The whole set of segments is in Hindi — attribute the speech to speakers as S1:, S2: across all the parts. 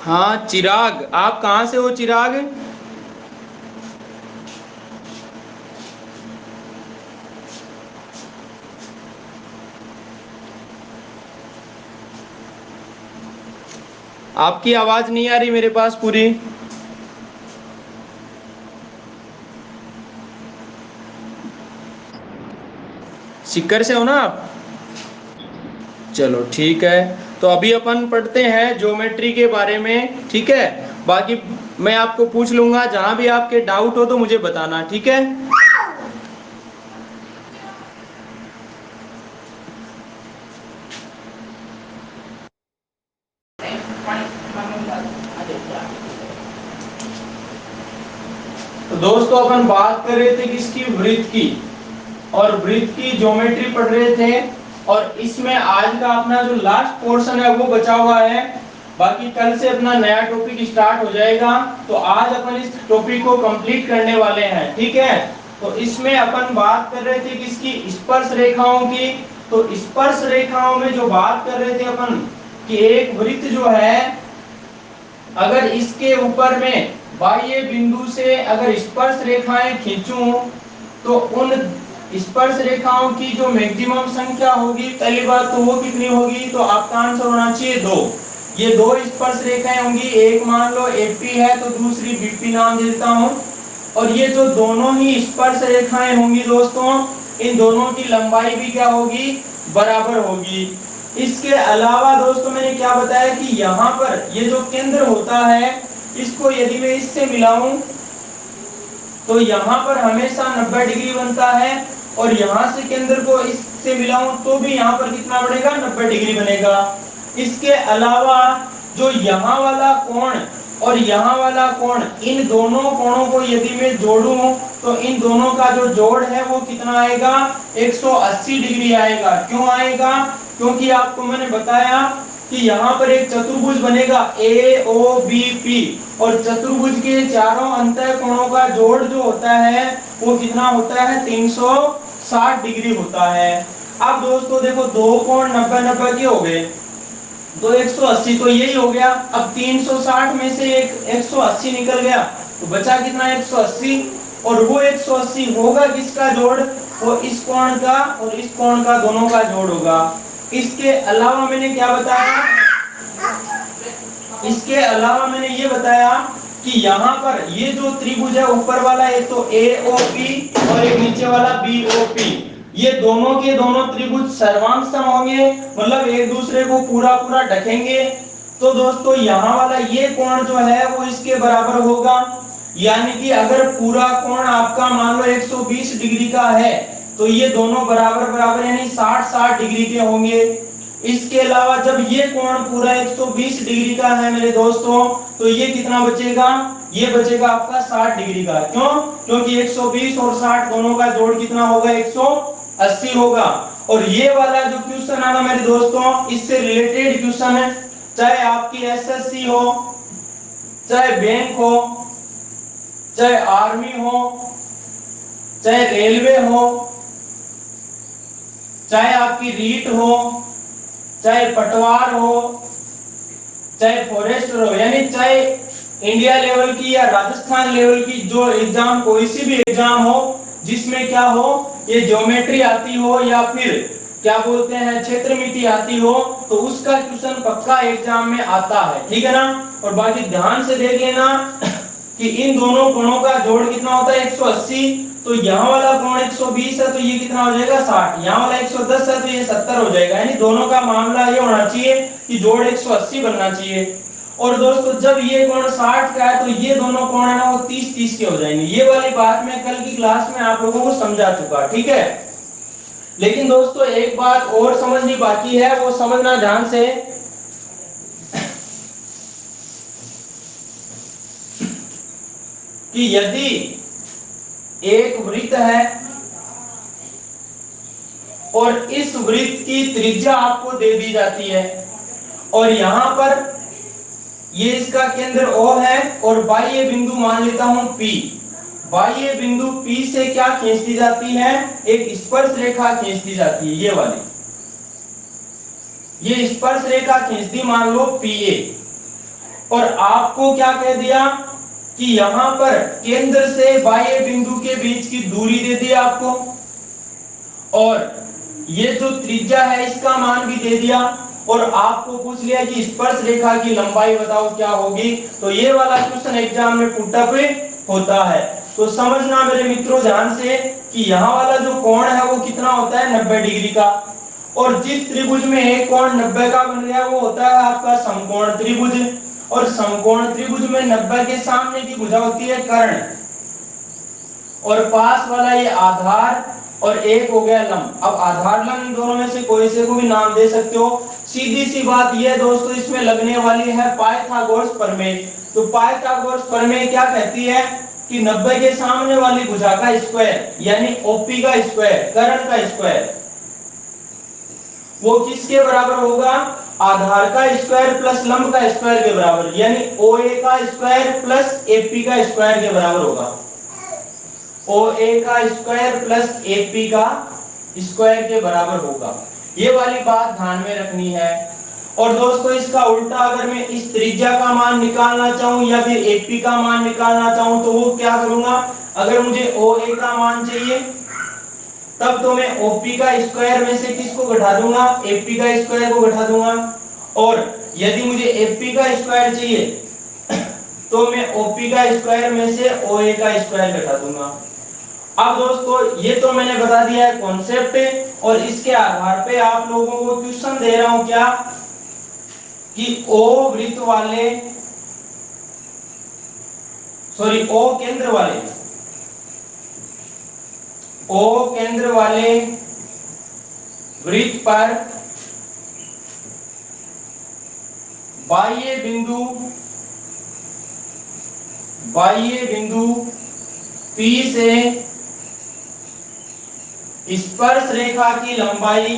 S1: हाँ चिराग, आप कहाँ से हो चिराग? आपकी आवाज नहीं आ रही मेरे पास पूरी। सीकर से हो ना आप? चलो ठीक है। तो अभी अपन पढ़ते हैं ज्योमेट्री के बारे में, ठीक है। बाकी मैं आपको पूछ लूंगा, जहां भी आपके डाउट हो तो मुझे बताना, ठीक है। तो दोस्तों अपन बात कर रहे थे किसकी, वृत्त की। और वृत्त की ज्योमेट्री पढ़ रहे थे। और इसमें आज का अपना जो लास्ट पोर्शन है वो बचा हुआ है। बाकी कल से अपना नया टॉपिक स्टार्ट हो जाएगा। तो आज अपन इस टॉपिक को कंप्लीट करने वाले हैं, ठीक है। तो इसमें अपन बात कर रहे थे किसकी, स्पर्श रेखाओं की। तो स्पर्श रेखाओं में जो बात कर रहे थे अपन कि एक वृत्त जो है, अगर इसके ऊपर में बाह्य बिंदु से अगर स्पर्श रेखाएं खींचूं तो उन स्पर्श रेखाओं की जो मैक्सिमम संख्या होगी, पहली बात तो वो कितनी होगी, तो आपका आंसर होना चाहिए 2। ये 2 स्पर्श रेखाएं होंगी, एक मान लो एपी है तो दूसरी बीपी नाम देता हूं। और ये जो दोनों ही स्पर्श रेखाएं होंगी दोस्तों, इन दोनों की लंबाई भी क्या होगी, बराबर होगी। इसके अलावा दोस्तों मैंने क्या बताया कि यहाँ पर ये जो केंद्र होता है, इसको यदि मैं इससे मिलाऊं तो यहाँ पर हमेशा 90 डिग्री बनता है। और यहाँ से केंद्र को इससे मिलाऊं तो भी यहाँ पर कितना बनेगा, 90 डिग्री बनेगा। इसके अलावा जो यहाँ वाला कोण और यहाँ वाला कोण, इन दोनों कोणों को यदि मैं जोड़ूं तो इन दोनों का जो जोड़ है वो कितना आएगा, 180 डिग्री आएगा। क्यों आएगा, क्योंकि आपको मैंने बताया कि यहाँ पर एक चतुर्भुज बनेगा ए ओ बी पी। और चतुर्भुज के चारों अंतः कोणों का जोड़ जो होता है वो कितना होता है, 360 डिग्री होता है। अब दोस्तों देखो, दो कोण 90-90 के हो गए, तो 180 तो यही हो गया। अब 360 में से एक 180 निकल गया तो बचा कितना, 180। और वो 180 होगा किसका जोड़, वो इस कोण का और इस कोण का दोनों का जोड़ होगा। इसके अलावा मैंने क्या बताया, इसके अलावा मैंने ये बताया कि यहाँ पर ये जो त्रिभुज है ऊपर वाला, एक तो AOP और एक नीचे वाला BOP, ये दोनों के दोनों त्रिभुज सर्वांग सम होंगे, मतलब एक दूसरे को पूरा पूरा ढकेंगे। तो दोस्तों यहाँ वाला ये कोण जो है वो इसके बराबर होगा। यानी कि अगर पूरा कोण आपका मान लो 120 डिग्री का है तो ये दोनों बराबर बराबर यानी 60-60 डिग्री के होंगे। इसके अलावा जब ये कोण पूरा 120 डिग्री का है मेरे दोस्तों, तो ये कितना बचेगा, ये बचेगा आपका 60 डिग्री का। क्यों, क्योंकि 120 और 60 दोनों का जोड़ कितना होगा, 180 होगा। और ये वाला जो क्वेश्चन आना मेरे दोस्तों, इससे रिलेटेड क्वेश्चन है, चाहे आपकी एसएससी हो, चाहे बैंक हो, चाहे आर्मी हो, चाहे रेलवे हो, चाहे आपकी रीट हो, चाहे पटवार हो, चाहे फॉरेस्टर हो, यानी चाहे इंडिया लेवल की या राजस्थान लेवल की जो एग्जाम, कोई सी भी एग्जाम हो जिसमें क्या हो, ये ज्योमेट्री आती हो या फिर क्या बोलते हैं क्षेत्रमिति आती हो, तो उसका क्वेश्चन पक्का एग्जाम में आता है, ठीक है ना। और बाकी ध्यान से देख लेना कि इन दोनों कोणों का जोड़ कितना होता है, 180। तो यहाँ वाला कोण 120 है तो ये कितना हो जाएगा, 60। यहाँ वाला 110 है तो ये 70 हो जाएगा। यानी दोनों का मामला ये होना चाहिए कि जोड़ 180 बनना चाहिए। और दोस्तों जब ये कोण 60 का है तो ये दोनों कोण है ना वो 30-30 के हो जाएंगे। ये वाली बात मैं कल की क्लास में आप लोगों को समझा चुका, ठीक है। लेकिन दोस्तों एक बात और समझनी बाकी है, वो समझना ध्यान से कि यदि एक वृत्त है और इस वृत्त की त्रिज्या आपको दे दी जाती है और यहां पर ये इसका केंद्र O है और बाह्य बिंदु मान लेता हूं P। बाह्य बिंदु P से क्या खींच दी जाती है, एक स्पर्श रेखा खींच दी जाती है, ये वाली, ये स्पर्श रेखा खींच दी मान लो PA। और आपको क्या कह दिया कि यहां पर केंद्र से बाह्य बिंदु के बीच की दूरी दे दी आपको, और ये जो त्रिज्या है इसका मान भी दे दिया, और आपको पूछ लिया कि स्पर्श रेखा की लंबाई बताओ क्या होगी। तो ये वाला क्वेश्चन एग्जाम में पुटअप होता है। तो समझना मेरे मित्रों ध्यान से कि यहाँ वाला जो कोण है वो कितना होता है 90 डिग्री का, और जिस त्रिभुज में एक कोण 90 का बन गया वो होता है आपका समकोण त्रिभुज, और समकोण त्रिभुज में 90 के सामने की भुजा होती है कर्ण, और पास वाला ये आधार, और एक हो गया लंब। अब आधार लंब इन दोनों में से कोई से को भी नाम दे सकते हो। सीधी सी बात ये दोस्तों इसमें लगने वाली है पाइथागोरस प्रमेय। तो पाइथागोरस प्रमेय क्या कहती है कि 90 के सामने वाली भुजा का स्क्वायर यानी ओपी का स्क्वायर, कर्ण का स्क्वायर, वो किसके बराबर होगा, आधार का स्क्वायर प्लस लंब का स्क्वायर के बराबर, यानी ओए का स्क्वायर प्लस एपी का स्क्वायर के बराबर होगा। OA का स्क्वायर प्लस AP का स्क्वायर के बराबर होगा। ये वाली बात ध्यान में रखनी है। और दोस्तों इसका उल्टा अगर मैं इस त्रिज्या का मान निकालना चाहूं या फिर AP का मान निकालना चाहूं तो वो क्या करूंगा, अगर मुझे OA का मान चाहिए तब तो मैं OP का स्क्वायर में से किसको घटा दूंगा, AP का स्क्वायर को घटा दूंगा, और यदि मुझे AP का स्क्वायर चाहिए तो मैं OP का स्क्वायर में से OA का स्क्वायर घटा दूंगा। अब दोस्तों ये तो मैंने बता दिया है कॉन्सेप्ट, और इसके आधार पे आप लोगों को क्वेश्चन दे रहा हूं क्या कि ओ वृत्त वाले, सॉरी ओ केंद्र वाले, ओ केंद्र वाले वृत्त पर बाह्य बिंदु P से स्पर्श रेखा की लंबाई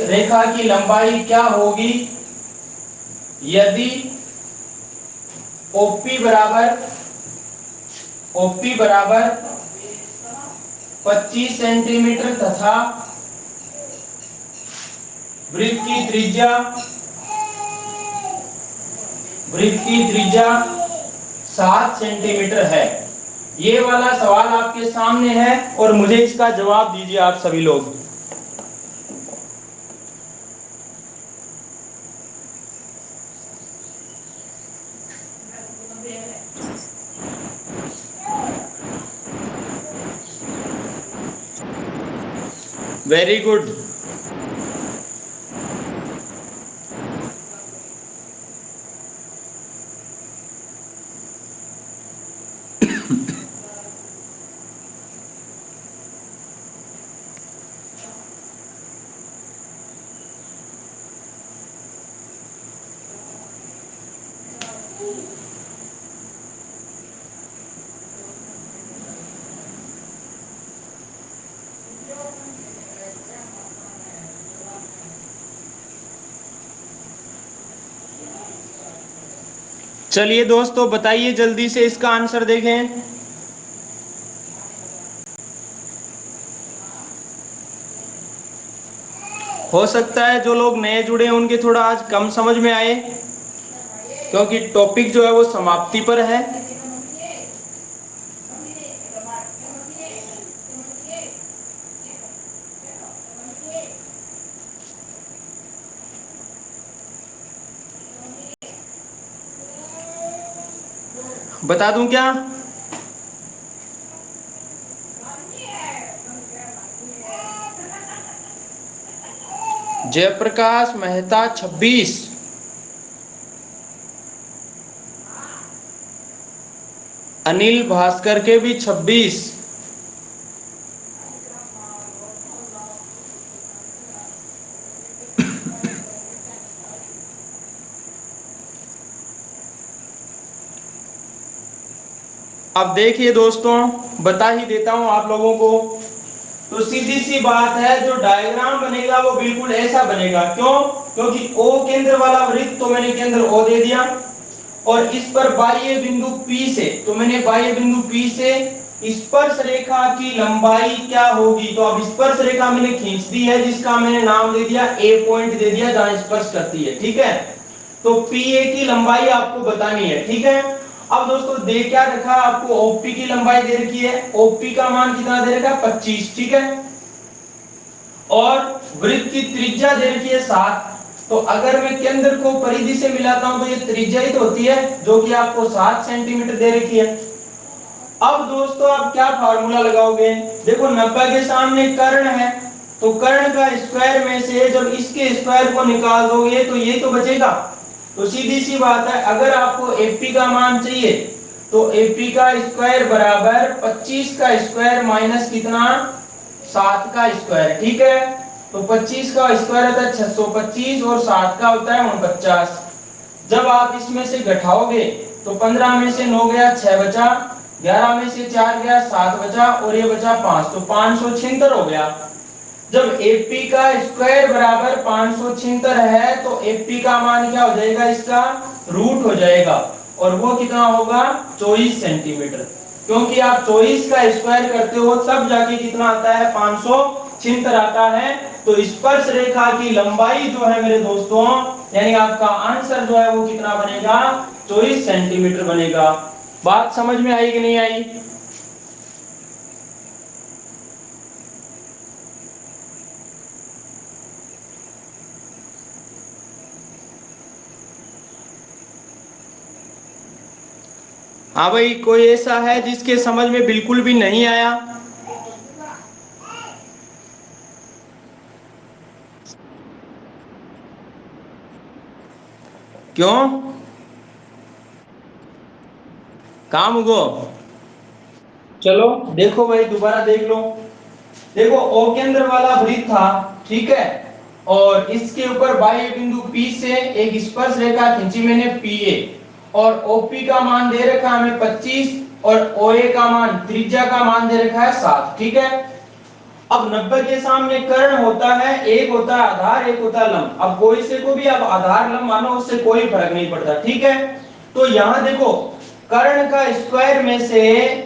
S1: रेखा की लंबाई क्या होगी यदि OP बराबर 25 सेंटीमीटर तथा वृत्त की त्रिज्या 7 सेंटीमीटर है। ये वाला सवाल आपके सामने है और मुझे इसका जवाब दीजिए आप सभी लोग। Very good. चलिए दोस्तों बताइए जल्दी से इसका आंसर देखें। हो सकता है जो लोग नए जुड़े हैं उनके थोड़ा आज कम समझ में आए, क्योंकि टॉपिक जो है वो समाप्ति पर है। बता दूं क्या, जयप्रकाश मेहता 26, अनिल भास्कर के भी 26, अब देखिए दोस्तों बता ही देता हूं आप लोगों को। तो सीधी सी बात है, जो डायग्राम बनेगा वो बिल्कुल ऐसा बनेगा। क्यों? क्योंकि O केंद्र वाला वृत्त तो मैंने केंद्र O दे दिया, और इस पर बाह्य बिंदु P से, तो मैंने बाह्य बिंदु P से स्पर्श रेखा की लंबाई क्या होगी। तो अब स्पर्श रेखा मैंने खींच दी है, जिसका मैंने नाम दे दिया ए पॉइंट दे दिया, जहां स्पर्श करती है, ठीक है। तो पीए की लंबाई आपको बतानी है, ठीक है। अब दोस्तों दे क्या रखा, आपको ओपी की लंबाई दे रखी है, ओपी का मान कितना दे रखा है 25, ठीक है। और वृत्त की त्रिज्या दे रखी है 7। तो अगर मैं केंद्र को परिधि से मिलाता हूं तो ये त्रिज्या ही तो होती है, जो कि आपको 7 सेंटीमीटर दे रखी है। अब दोस्तों आप क्या फार्मूला लगाओगे, देखो 90 के सामने कर्ण है, तो कर्ण का स्क्वायर में से जब इसके स्क्वायर को निकाल दोगे तो ये तो बचेगा। तो सीधी सी बात है, अगर आपको एपी का मान चाहिए तो एपी का स्क्वायर बराबर 25 का स्क्वायर माइनस कितना 7 का स्क्वायर, ठीक है। तो 25 का स्क्वायर होता है 625 और 7 का होता है 49। जब आप इसमें से घटाओगे तो 15 में से 9 गया 6 बचा, 11 में से 4 गया 7 बचा और ये बचा 5, तो 576 हो गया। जब एपी का स्क्वायर बराबर 576 है तो एपी का मान क्या हो जाएगा, इसका रूट हो जाएगा, और वो कितना होगा 24 सेंटीमीटर। क्योंकि आप 24 का स्क्वायर करते हो तब जाके कितना आता है 576 आता है। तो स्पर्श रेखा की लंबाई जो है मेरे दोस्तों, यानी आपका आंसर जो है वो कितना बनेगा 24 सेंटीमीटर बनेगा। बात समझ में आई कि नहीं आई। हाँ भाई, कोई ऐसा है जिसके समझ में बिल्कुल भी नहीं आया। क्यों, काम गो। चलो देखो भाई, दोबारा देख लो। देखो ओ केंद्र वाला वृत्त था, ठीक है, और इसके ऊपर बाह्य बिंदु P से एक स्पर्श रेखा खींची मैंने PA, और OP का मान दे रखा है हमें 25 और OA का मान, त्रिज्या का मान दे रखा है 7, ठीक है। अब 90 के सामने कर्ण होता है, एक होता है आधार, एक होता है लंब। अब कोई से को भी आप आधार लंब मानो, उससे कोई फर्क नहीं पड़ता, ठीक है। तो यहां देखो कर्ण का स्क्वायर में से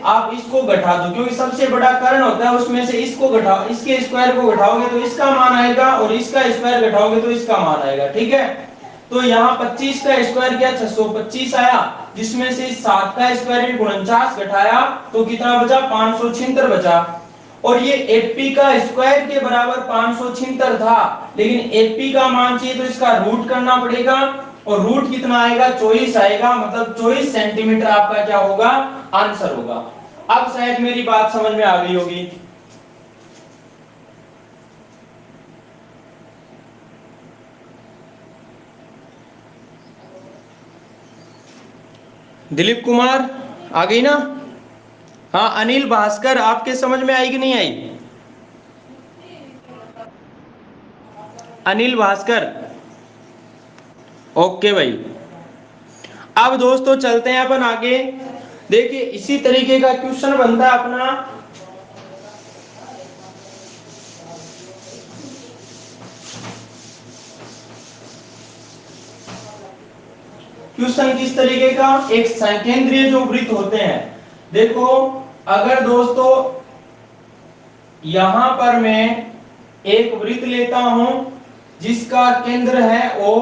S1: आप इसको घटा दो, क्योंकि सबसे बड़ा कर्ण होता है, उसमें से इसको घटाओ, इसके स्क्वायर को घटाओगे तो इसका मान आएगा, और इसका स्क्वायर घटाओगे तो इसका मान आएगा, ठीक है। तो यहाँ 25 का स्क्वायर क्या 625 आया, जिसमें से 7 का स्क्वायर 49 घटाया तो कितना बचा 576 बचा। और ये एपी का स्क्वायर के बराबर 576 था, लेकिन एपी का मान चाहिए तो इसका रूट करना पड़ेगा, और रूट कितना आएगा 24 आएगा, मतलब 24 सेंटीमीटर आपका क्या होगा आंसर होगा। अब शायद मेरी बात समझ में आ गई होगी। दिलीप कुमार आ गई ना। हाँ अनिल भास्कर, आपके समझ में आई कि नहीं आई। अनिल भास्कर, ओके भाई। अब दोस्तों चलते हैं अपन आगे। देखिए इसी तरीके का क्वेश्चन बनता है अपना, क्वेश्चन किस तरीके का, एक संकेंद्रीय जो वृत्त होते हैं। देखो अगर दोस्तों यहां पर मैं एक वृत्त लेता हूं जिसका केंद्र है O,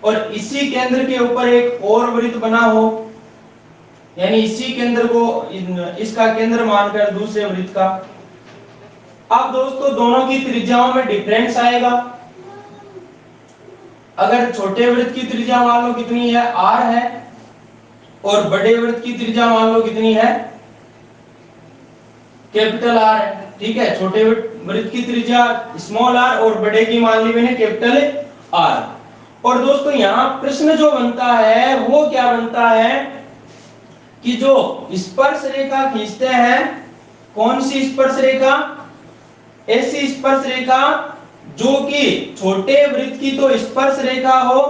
S1: और इसी केंद्र के ऊपर एक और वृत्त बना हो, यानी इसी केंद्र को इसका केंद्र मानकर दूसरे वृत्त का। अब दोस्तों दोनों की त्रिज्याओं में डिफरेंस आएगा। अगर छोटे वृत्त की त्रिज्या मान लो कितनी है R है, और बड़े वृत्त की त्रिज्या मान लो कितनी है कैपिटल R है, ठीक है। छोटे वृत्त की त्रिज्या स्मॉल r और बड़े की मान ली मैंने कैपिटल R। और दोस्तों यहां प्रश्न जो बनता है वो क्या बनता है कि जो स्पर्श रेखा खींचते हैं, कौन सी स्पर्श रेखा, ऐसी स्पर्श रेखा जो कि छोटे वृत्त की तो स्पर्श रेखा हो,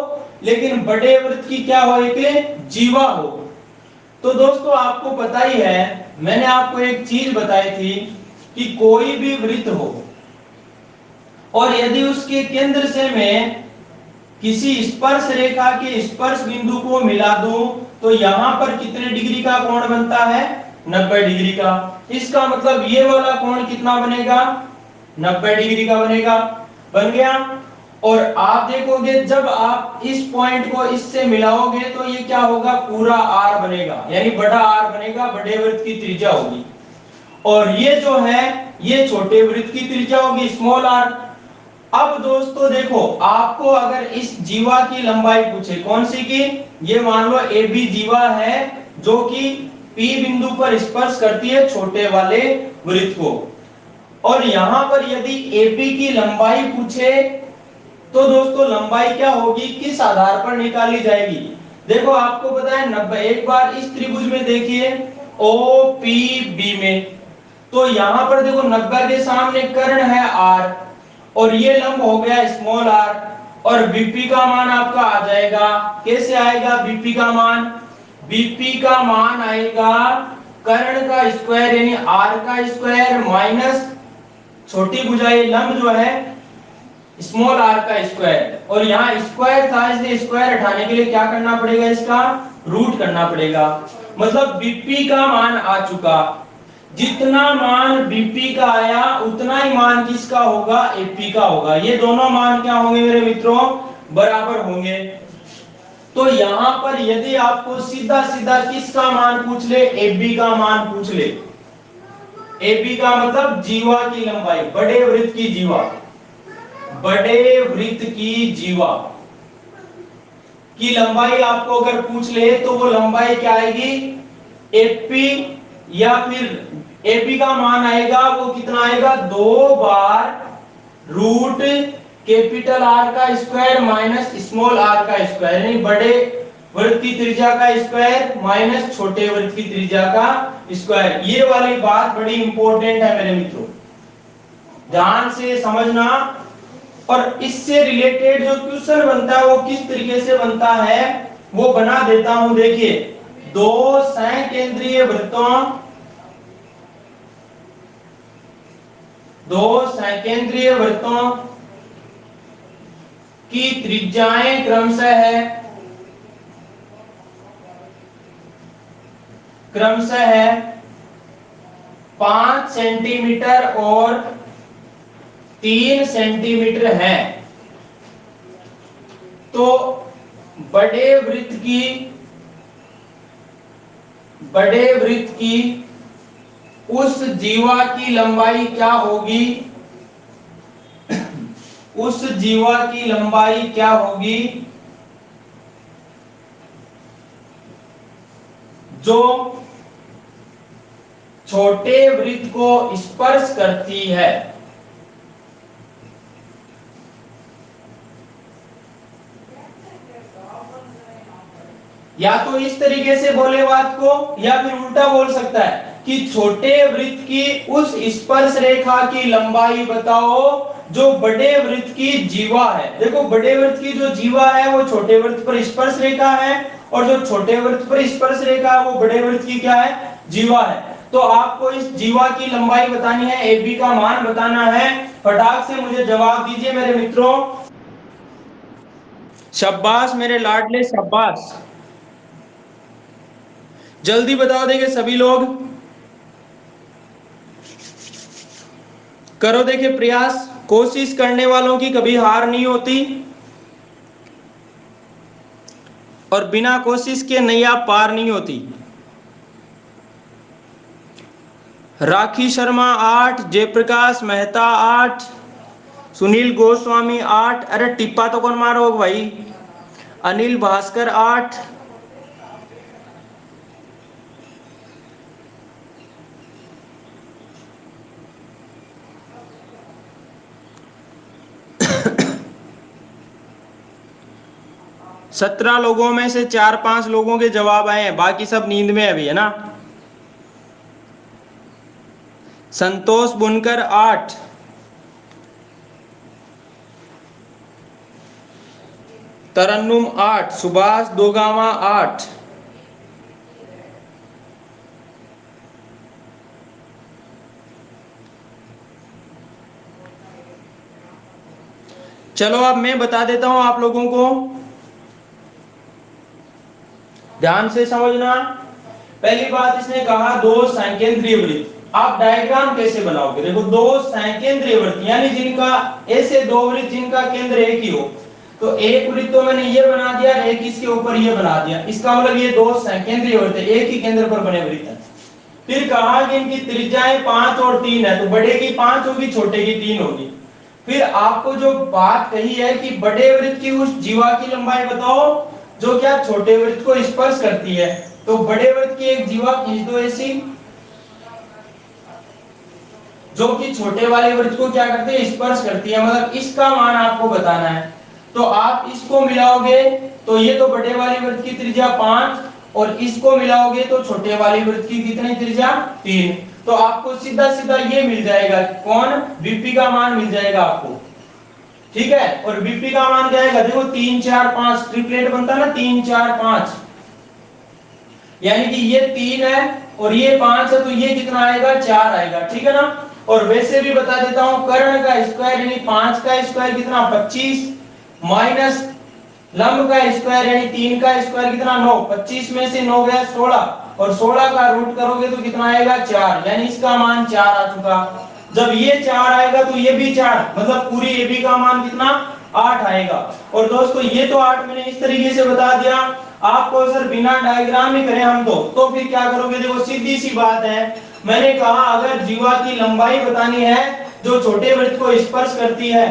S1: लेकिन बड़े वृत्त की क्या हो, एक जीवा हो। तो दोस्तों आपको पता ही है, मैंने आपको एक चीज बताई थी कि कोई भी वृत्त हो और यदि उसके केंद्र से मैं किसी स्पर्श रेखा के स्पर्श बिंदु को मिला दूं तो यहां पर कितने डिग्री का कोण बनता है 90 डिग्री का। इसका मतलब ये वाला कोण कितना बनेगा, 90 डिग्री का बनेगा। बन गया। और आप देखोगे जब आप इस पॉइंट को इससे मिलाओगे तो ये क्या होगा, पूरा आर बनेगा, यानी बड़ा आर बनेगा, बड़े वृत्त की त्रिज्या होगी। और ये जो है ये छोटे वृत्त की त्रिज्या होगी, स्मॉल आर। अब दोस्तों देखो, आपको अगर इस जीवा की लंबाई पूछे, कौन सी की, ये मान लो ए बी जीवा है जो कि P बिंदु पर स्पर्श करती है छोटे वाले वृत्त को, और यहां पर यदि AP की लंबाई पूछे तो दोस्तों लंबाई क्या होगी, किस आधार पर निकाली जाएगी। देखो आपको पता है 90, एक बार इस त्रिभुज में देखिए OPB में, तो यहां पर देखो 90 के सामने कर्ण है R और ये लंब हो गया स्मॉल r, और BP का मान आपका आ जाएगा, कैसे आएगा BP का मान, BP का मान आएगा कर्ण का स्क्वायर यानी R का स्क्वायर माइनस छोटी भुजाएं लंब जो है स्मॉल r का स्क्वायर, और यहाँ स्क्वायर था इसलिए स्क्वायर हटाने के लिए क्या करना पड़ेगा, इसका रूट करना पड़ेगा। मतलब BP का मान आ चुका, जितना मान BP का आया उतना ही मान किसका होगा, AP का होगा। ये दोनों मान क्या होंगे मेरे मित्रों, बराबर होंगे। तो यहां पर यदि आपको सीधा सीधा किसका मान पूछ ले, AB का मान पूछ ले, AB का मतलब जीवा की लंबाई, बड़े वृत्त की जीवा, बड़े वृत्त की जीवा की लंबाई आपको अगर पूछ ले तो वो लंबाई क्या आएगी, AP, या फिर AP का मान आएगा वो कितना आएगा, 2 बार रूट कैपिटल R का स्क्वायर माइनस स्मॉल r का स्क्वायर, यानी बड़े वृत्त की त्रिज्या का स्क्वायर माइनस छोटे वृत्त की त्रिज्या का स्क्वायर। ये वाली बात बड़ी इंपॉर्टेंट है मेरे मित्रों, ध्यान से समझना। और इससे रिलेटेड जो क्वेश्चन बनता है वो किस तरीके से बनता है वो बना देता हूं। देखिए, दो सकेंद्रीय वृत्तों, दो सकेंद्रीय वृत्तों की त्रिज्याएं क्रमशः है 5 सेंटीमीटर और 3 सेंटीमीटर है। तो बड़े वृत्त की उस जीवा की लंबाई क्या होगी, उस जीवा की लंबाई क्या होगी जो छोटे वृत्त को स्पर्श करती है। या तो इस तरीके से बोले बात को, या फिर उल्टा बोल सकता है कि छोटे वृत्त की उस स्पर्श रेखा की लंबाई बताओ जो बड़े वृत्त की जीवा है। देखो, बड़े वृत्त की जो जीवा है वो छोटे वृत्त पर स्पर्श रेखा है, और जो छोटे वृत्त पर स्पर्श रेखा है वो बड़े वृत्त की क्या है, जीवा है। तो आपको इस जीवा की लंबाई बतानी है, AB का मान बताना है। फटाक से मुझे जवाब दीजिए मेरे मित्रों। शाबाश मेरे लाडले, शाबाश, जल्दी बताओ, देखिए सभी लोग करो, देखिए प्रयास, कोशिश करने वालों की कभी हार नहीं होती, और बिना कोशिश के नैया पार नहीं होती। राखी शर्मा 8, जयप्रकाश मेहता 8, सुनील गोस्वामी 8, अरे टिप्पा तो कौन मारो भाई, अनिल भास्कर 8, सत्रह लोगों में से 4-5 लोगों के जवाब आए हैं, बाकी सब नींद में अभी, है ना। संतोष बुनकर 8, तरन्नुम 8, सुभाष दोगामा 8, चलो अब मैं बता देता हूं आप लोगों को, ध्यान से समझना। पहली बात इसने कहा दो संकेंद्रीय वृत्त। आप डायग्राम कैसे बनाओगे? देखो दो संकेंद्रीय वृत्त यानी जिनका ऐसे दो वृत्त जिनका केंद्र एक ही हो, तो एक वृत्त तो मैंने ये बना दिया, एक इसके ऊपर ये बना दिया, इसका मतलब ये दो संकेंद्रीय वृत्त है, एक ही केंद्र पर बने वृत्त है। फिर कहा कि इनकी त्रिज्याएं 5 और 3 है, तो बड़े की 5 होगी, छोटे की 3 होगी। फिर आपको जो बात कही है कि बड़े वृत्त की उस जीवा की लंबाई बताओ जो क्या छोटे वृत्त को स्पर्श करती है। तो बड़े वृत्त की एक जीवा खींच दो ऐसी जो कि छोटे वाले वृत्त को क्या करते हैं, स्पर्श करती है, मतलब इसका मान आपको बताना है। तो आप इसको मिलाओगे तो ये तो बड़े वाले वृत्त की त्रिज्या 5 और इसको मिलाओगे तो छोटे वाले वृत्त की कितनी त्रिज्या 3। तो आपको सीधा सीधा ये मिल जाएगा, कौन, बीपी का मान मिल जाएगा आपको, ठीक है। और बीपी का मान क्या आएगा, देखो 3 4 5 ट्रिपलेट बनता है ना, 3 4 5, यानी कि ये 3 है और ये 5 है, तो ये कितना आएगा, 4 आएगा, ठीक है ना। और वैसे भी बता देता हूं, कर्ण का स्क्वायर यानी 5 का स्क्वायर कितना 25 माइनस लंब का स्क्वायर यानी 3 का स्क्वायर कितना 9, 25 में से 9 गया 16 और 16 का रूट करोगे तो कितना आएगा 4, यानी इसका मान 4 आ चुका। जब ये 4 आएगा तो ये भी 4, मतलब पूरी एबी का मान कितना 8 आएगा। और दोस्तों ये तो 8 मैंने इस तरीके से बता दिया, आपको सर बिना डायग्राम ही करें हम तो फिर क्या करोगे, देखो सीधी सी बात है, मैंने कहा अगर जीवा की लंबाई बतानी है जो छोटे वृत्त को स्पर्श करती है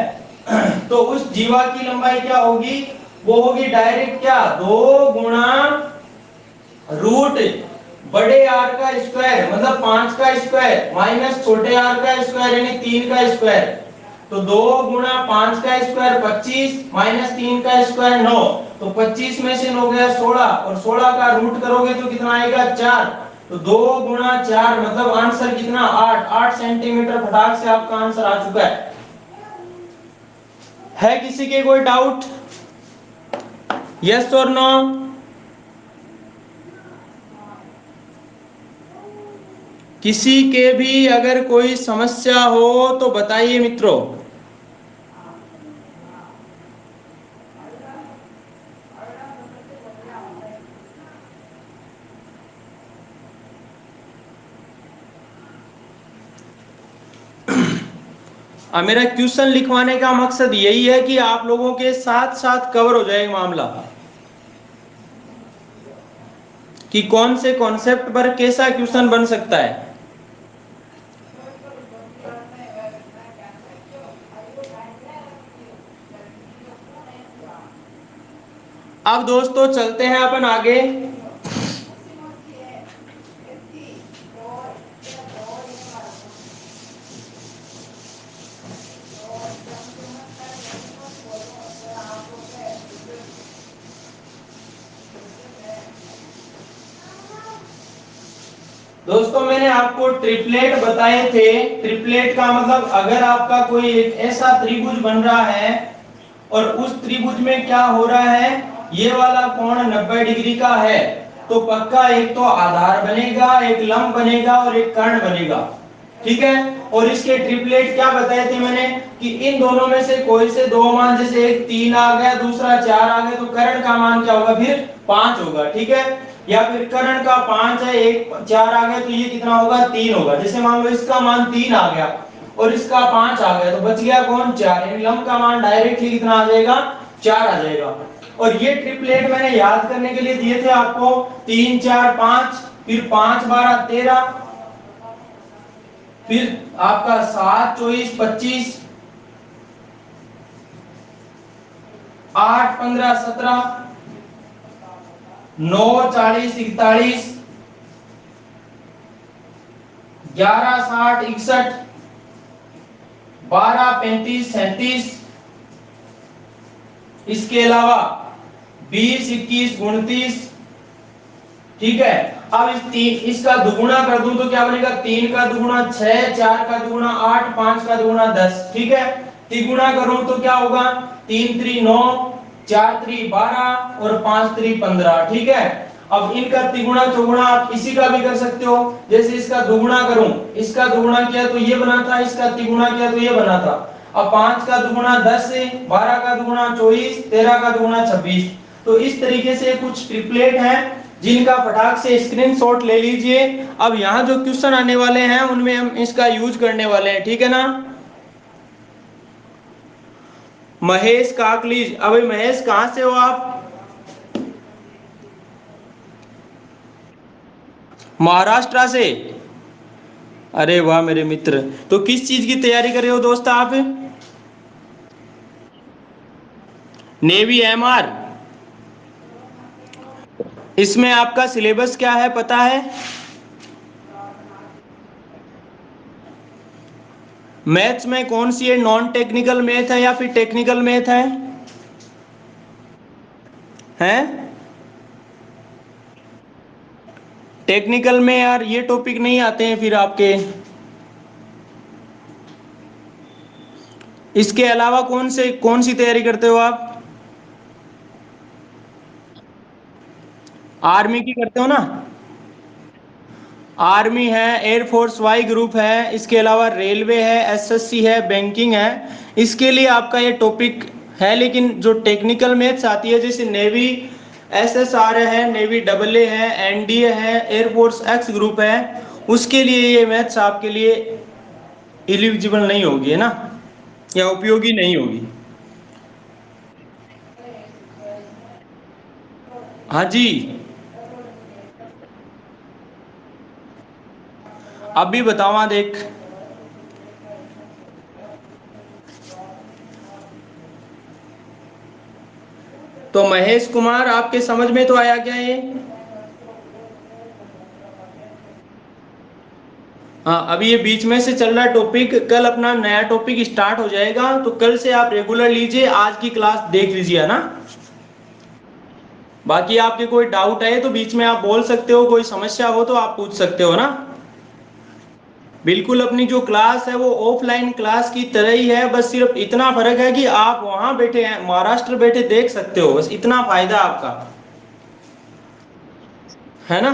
S1: तो उस जीवा की लंबाई क्या होगी, वो होगी डायरेक्ट क्या 2 गुणा रूट बड़े आर का स्क्वायर मतलब 5 का स्क्वायर माइनस छोटे आर का स्क्वायर यानी 3 का स्क्वायर। तो 2 गुणा 5 का स्क्वायर 25 माइनस 3 का स्क्वायर 9, तो 25 में से 9 गया 16 और 16 का रूट करोगे तो कितना आएगा 4। तो 2 गुणा 4 मतलब आंसर कितना 8 सेंटीमीटर। फटाक से आपका आंसर आ चुका है किसी के कोई डाउट, यस और नो? किसी के भी अगर कोई समस्या हो तो बताइए मित्रों। अब मेरा क्वेश्चन लिखवाने का मकसद यही है कि आप लोगों के साथ साथ कवर हो जाए मामला कि कौन से कॉन्सेप्ट पर कैसा क्वेश्चन बन सकता है। अब दोस्तों चलते हैं अपन आगे। दोस्तों मैंने आपको ट्रिपलेट बताए थे। ट्रिपलेट का मतलब अगर आपका कोई एक ऐसा त्रिभुज बन रहा है और उस त्रिभुज में क्या हो रहा है, ये वाला कोण 90 डिग्री का है, तो पक्का एक तो आधार बनेगा, एक लंब बनेगा और एक कर्ण बनेगा, ठीक है। और इसके ट्रिपलेट क्या बताए थे मैंने कि इन दोनों में से कोई से दो मान, जैसे एक 3 आ गया दूसरा 4 आ गया, तो कर्ण का मान क्या होगा, फिर 5 होगा, ठीक है। या फिर कर्ण का 5 है, एक 4 आ गया तो ये कितना होगा 3 होगा। जैसे मान लो इसका मान 3 आ गया और इसका 5 आ गया, तो बच गया कौन 4, यानी लंब का मान डायरेक्टली कितना आ जाएगा 4 आ जाएगा। और ये ट्रिपलेट मैंने याद करने के लिए दिए थे आपको 3 4 5, फिर 5 12 13, फिर आपका 7 24 25, 8 15 17, 9 40 41, 11 60 61, 12 35 37, इसके अलावा 20 21 29, ठीक है। अब इसका दुगुना कर दूं तो क्या बनेगा, 3 का दुगुना 6, 4 का दुगुना 8, 5 का दुगुना 10, ठीक है। तिगुना करूं तो क्या होगा, 3 3 9, 4 3 12 और 5 3 15, ठीक है। अब इनका तिगुना चौगुना आप इसी का भी कर सकते हो। जैसे इसका दुगुना करूं, इसका दुगुना किया तो ये बना था, इसका तिगुना किया तो ये बना था। अब 5 का दुगुना 10 है, 12 का दुगुना 24, 13 का दुगुना 26। तो इस तरीके से कुछ ट्रिपलेट हैं जिनका फटाक से स्क्रीनशॉट ले लीजिए। अब यहाँ जो क्वेश्चन आने वाले हैं उनमें हम इसका यूज करने वाले हैं, ठीक है ना। महेश काकलीज, अभी महेश कहाँ से हो आप? महाराष्ट्र से? अरे वाह मेरे मित्र, तो किस चीज की तैयारी कर रहे हो दोस्त आप? Navy MR. इसमें आपका सिलेबस क्या है पता है? मैथ्स में कौन सी है, नॉन टेक्निकल मैथ है या फिर टेक्निकल मैथ है? हैं? टेक्निकल में यार ये टॉपिक नहीं आते हैं फिर आपके। इसके अलावा कौन सी तैयारी करते हो आप? आर्मी की करते हो ना? आर्मी है, एयरफोर्स वाई ग्रुप है, इसके अलावा रेलवे है, एसएससी है, बैंकिंग है। इसके लिए आपका ये टॉपिक है। लेकिन जो टेक्निकल मैथ्स आती है जैसे नेवी एसएसआर है, नेवी डबल ए है, एनडीए है, एयरफोर्स एक्स ग्रुप है, उसके लिए ये मैथ्स आपके लिए एलिजिबल नहीं होगी, है ना, या उपयोगी नहीं होगी। हाँ जी। अभी बतावा देख। तो महेश कुमार आपके समझ में तो आया क्या ये? हाँ, अभी ये बीच में से चल रहा टॉपिक, कल अपना नया टॉपिक स्टार्ट हो जाएगा, तो कल से आप रेगुलर लीजिए, आज की क्लास देख लीजिए, है ना। बाकी आपके कोई डाउट है तो बीच में आप बोल सकते हो, कोई समस्या हो तो आप पूछ सकते हो ना। बिल्कुल, अपनी जो क्लास है वो ऑफलाइन क्लास की तरह ही है, बस सिर्फ इतना फर्क है कि आप वहां बैठे हैं, महाराष्ट्र बैठे देख सकते हो, बस इतना फायदा आपका, है ना।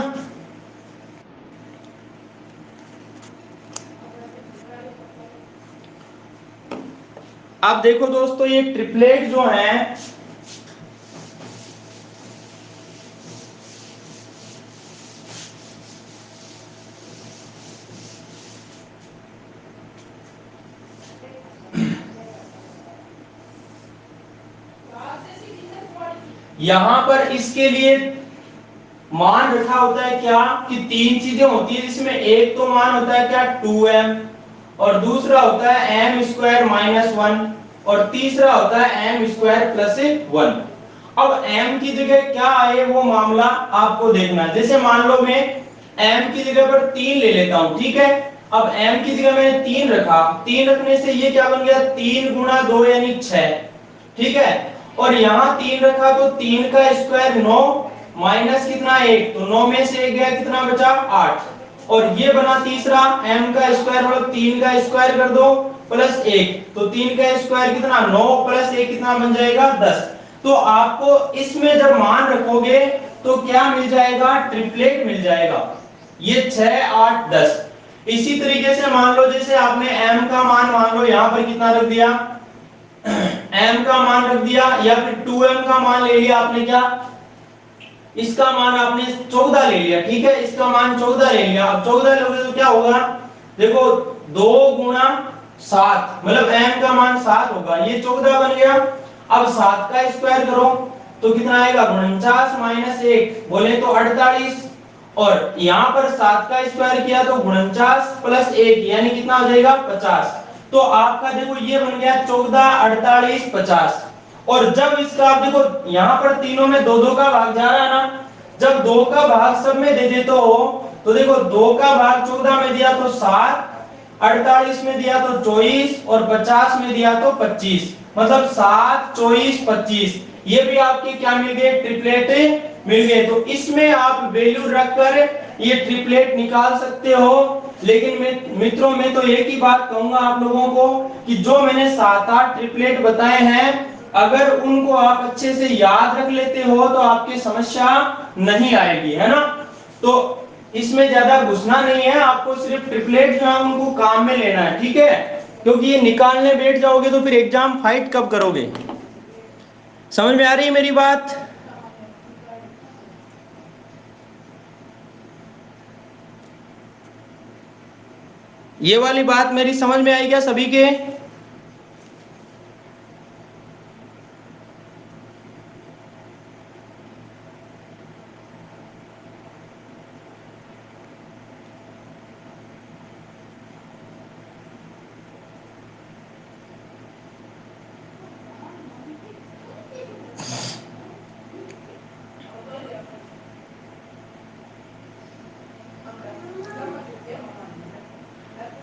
S1: अब देखो दोस्तों, ये ट्रिपलेट जो है, यहां पर इसके लिए मान रखा होता है क्या कि तीन चीजें होती है, जिसमें एक तो मान होता है क्या 2m, और दूसरा होता है एम स्क्वायर माइनस वन, और तीसरा होता है एम स्क्वायर प्लस वन। अब m की जगह क्या आए वो मामला आपको देखना है। जैसे मान लो मैं m की जगह पर 3 ले लेता हूं, ठीक है। अब m की जगह मैंने 3 रखा, 3 रखने से ये क्या बन गया, 3 गुना 2 यानी 6, ठीक है। और यहाँ 3 रखा तो 3 का स्क्वायर 9, माइनस कितना 1, तो 9 में से 1 गया, कितना बचा 8। और ये बना तीसरा, m का स्क्वायर मतलब 3 का स्क्वायर कर दो प्लस 1, तो 3 का स्क्वायर कितना 9 प्लस 1 कितना बन जाएगा 10। तो आपको इसमें जब मान रखोगे तो क्या मिल जाएगा, ट्रिपलेट मिल जाएगा, ये 6 8 10। इसी तरीके से मान लो जैसे आपने m का मान लो यहां पर कितना रख दिया, m का मान रख दिया, या फिर 2m का मान ले लिया आपने, क्या इसका मान आपने 14 ले लिया, ठीक है, इसका मान 14 ले लिया। अब 14 लोगे तो क्या होगा, देखो 2 गुना 7 मतलब m का मान 7 होगा, ये 14 बन गया। अब 7 का स्क्वायर करो तो कितना आएगा, 49 माइनस 1 बोले तो 48, और यहां पर 7 का स्क्वायर किया तो 49 प्लस 1 यानी कितना हो जाएगा 50। तो आपका देखो ये बन गया 14 48 50। और जब इसका आप देखो यहां पर तीनों में दो दो का भाग जा रहा है ना, जब दो का भाग सब में दे देते हो तो देखो 2 का भाग 14 में दिया तो 7, 48 में दिया तो 24, और 50 में दिया तो 25, मतलब 7 24 25। ये भी आपके क्या मिल गए, ट्रिपलेट मिल गए। तो इसमें आप वैल्यू रखकर ये ट्रिपलेट निकाल सकते हो। लेकिन मित्रों मैं तो एक ही बात कहूंगा आप लोगों को कि जो मैंने 7 8 ट्रिपलेट बताए हैं, अगर उनको आप अच्छे से याद रख लेते हो तो आपकी समस्या नहीं आएगी, है ना। तो इसमें ज्यादा घुसना नहीं है, आपको सिर्फ ट्रिपलेट जो है उनको काम में लेना है, ठीक है। क्योंकि ये निकालने बैठ जाओगे तो फिर एग्जाम फाइट कब करोगे। समझ में आ रही है मेरी बात? ये वाली बात मेरी समझ में आई क्या सभी के?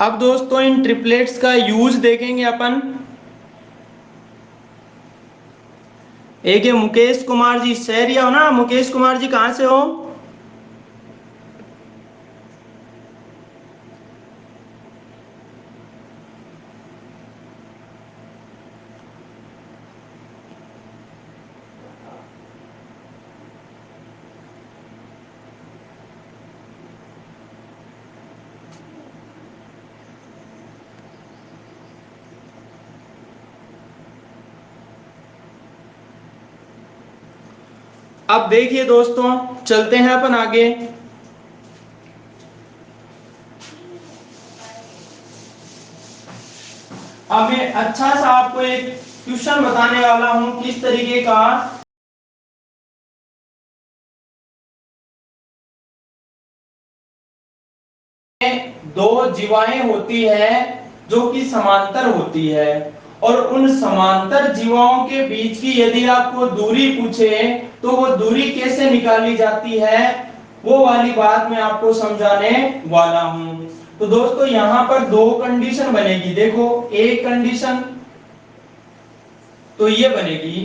S1: अब दोस्तों इन ट्रिपलेट्स का यूज देखेंगे अपन। एक है मुकेश कुमार जी, शहरिया हो ना मुकेश कुमार जी, कहाँ से हो? अब देखिए दोस्तों, चलते हैं अपन आगे। अब मैं अच्छा सा आपको एक क्वेश्चन बताने वाला हूं किस तरीके का। दो जीवाएं होती है जो कि समांतर होती है, और उन समांतर जीवाओं के बीच की यदि आपको दूरी पूछे तो वो दूरी कैसे निकाली जाती है, वो वाली बात मैं आपको समझाने वाला हूं। तो दोस्तों यहां पर दो कंडीशन बनेगी। देखो एक कंडीशन तो ये बनेगी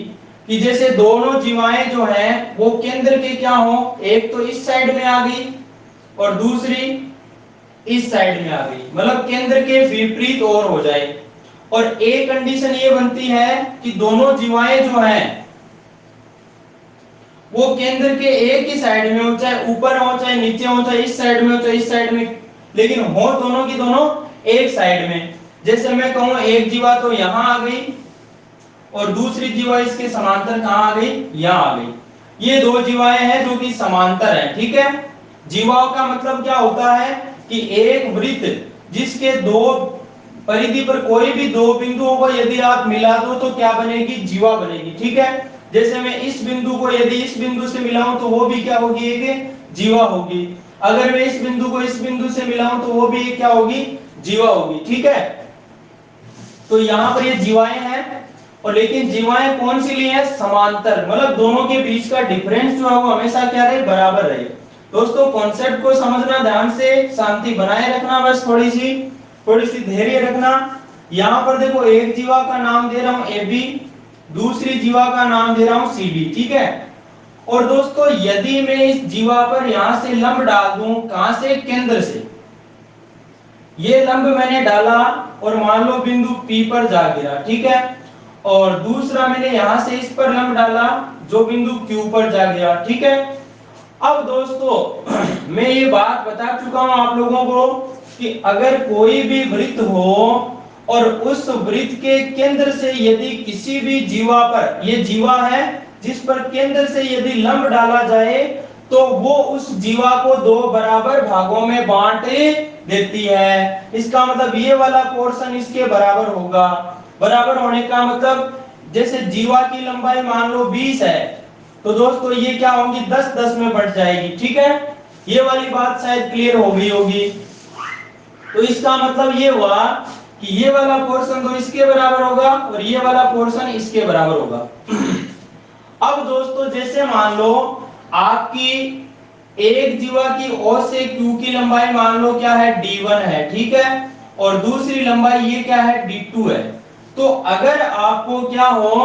S1: कि जैसे दोनों जीवाएं जो हैं वो केंद्र के क्या हो, एक तो इस साइड में आ गई और दूसरी इस साइड में आ गई, मतलब केंद्र के विपरीत और हो जाए। और एक कंडीशन ये बनती है कि दोनों जीवाएं जो हैं वो केंद्र के एक ही साइड में हो, चाहे ऊपर हो चाहे नीचे हो, चाहे इस साइड में हो चाहे इस साइड में, लेकिन हो दोनों की दोनों एक साइड में। जैसे मैं कहूं एक जीवा तो यहां आ गई और दूसरी जीवा इसके समांतर कहां आ गई, यहां आ गई। ये दो जीवाएं हैं जो कि समांतर हैं, ठीक है। जीवाओं का मतलब क्या होता है कि एक वृत्त जिसके दो परिधि पर कोई भी दो बिंदुओं को यदि आप मिला दो तो क्या बनेगी, जीवा बनेगी, ठीक है। जैसे मैं इस बिंदु को यदि इस बिंदु से मिलाऊं तो वो भी क्या होगी, एक जीवा होगी। अगर मैं इस बिंदु को इस बिंदु से मिलाऊं तो वो भी क्या होगी, जीवा होगी, ठीक है। तो यहां पर ये जीवाएं हैं, और लेकिन जीवाएं कौन सी ली है, समांतर, मतलब दोनों के बीच का डिफरेंस जो है वो हमेशा क्या रहे, बराबर रहे। दोस्तों कॉन्सेप्ट को समझना ध्यान से, शांति बनाए रखना, बस थोड़ी सी धैर्य रखना। यहां पर देखो एक जीवा का नाम दे रहा हूं ए बी, दूसरी जीवा का नाम दे रहा हूं सी बी, ठीक है। और दोस्तों यदि मैं इस जीवा पर यहां से लंब डाल दूं, कहां से, केंद्र से, ये लंब मैंने डाला और मान लो बिंदु P पर जा गिरा, ठीक है। और दूसरा मैंने यहां से इस पर लंब डाला जो बिंदु Q पर जा गया, ठीक है। अब दोस्तों मैं ये बात बता चुका हूं आप लोगों को कि अगर कोई भी वृत्त हो और उस वृत्त के केंद्र से यदि किसी भी जीवा पर, ये जीवा है जिस पर केंद्र से यदि लंब डाला जाए तो वो उस जीवा को दो बराबर भागों में बांट देती है। इसका मतलब ये वाला पोर्शन इसके बराबर होगा। बराबर होने का मतलब जैसे जीवा की लंबाई मान लो 20 है तो दोस्तों ये क्या होगी, 10 10 में बढ़ जाएगी, ठीक है। ये वाली बात शायद क्लियर हो गई होगी। तो इसका मतलब ये हुआ कि ये वाला पोर्शन तो इसके बराबर होगा और ये वाला पोर्शन इसके बराबर होगा। अब दोस्तों जैसे मान लो आपकी एक जीवा की O से Q की लंबाई मान लो क्या है, D1 है, ठीक है। और दूसरी लंबाई ये क्या है, D2 है। तो अगर आपको क्या हो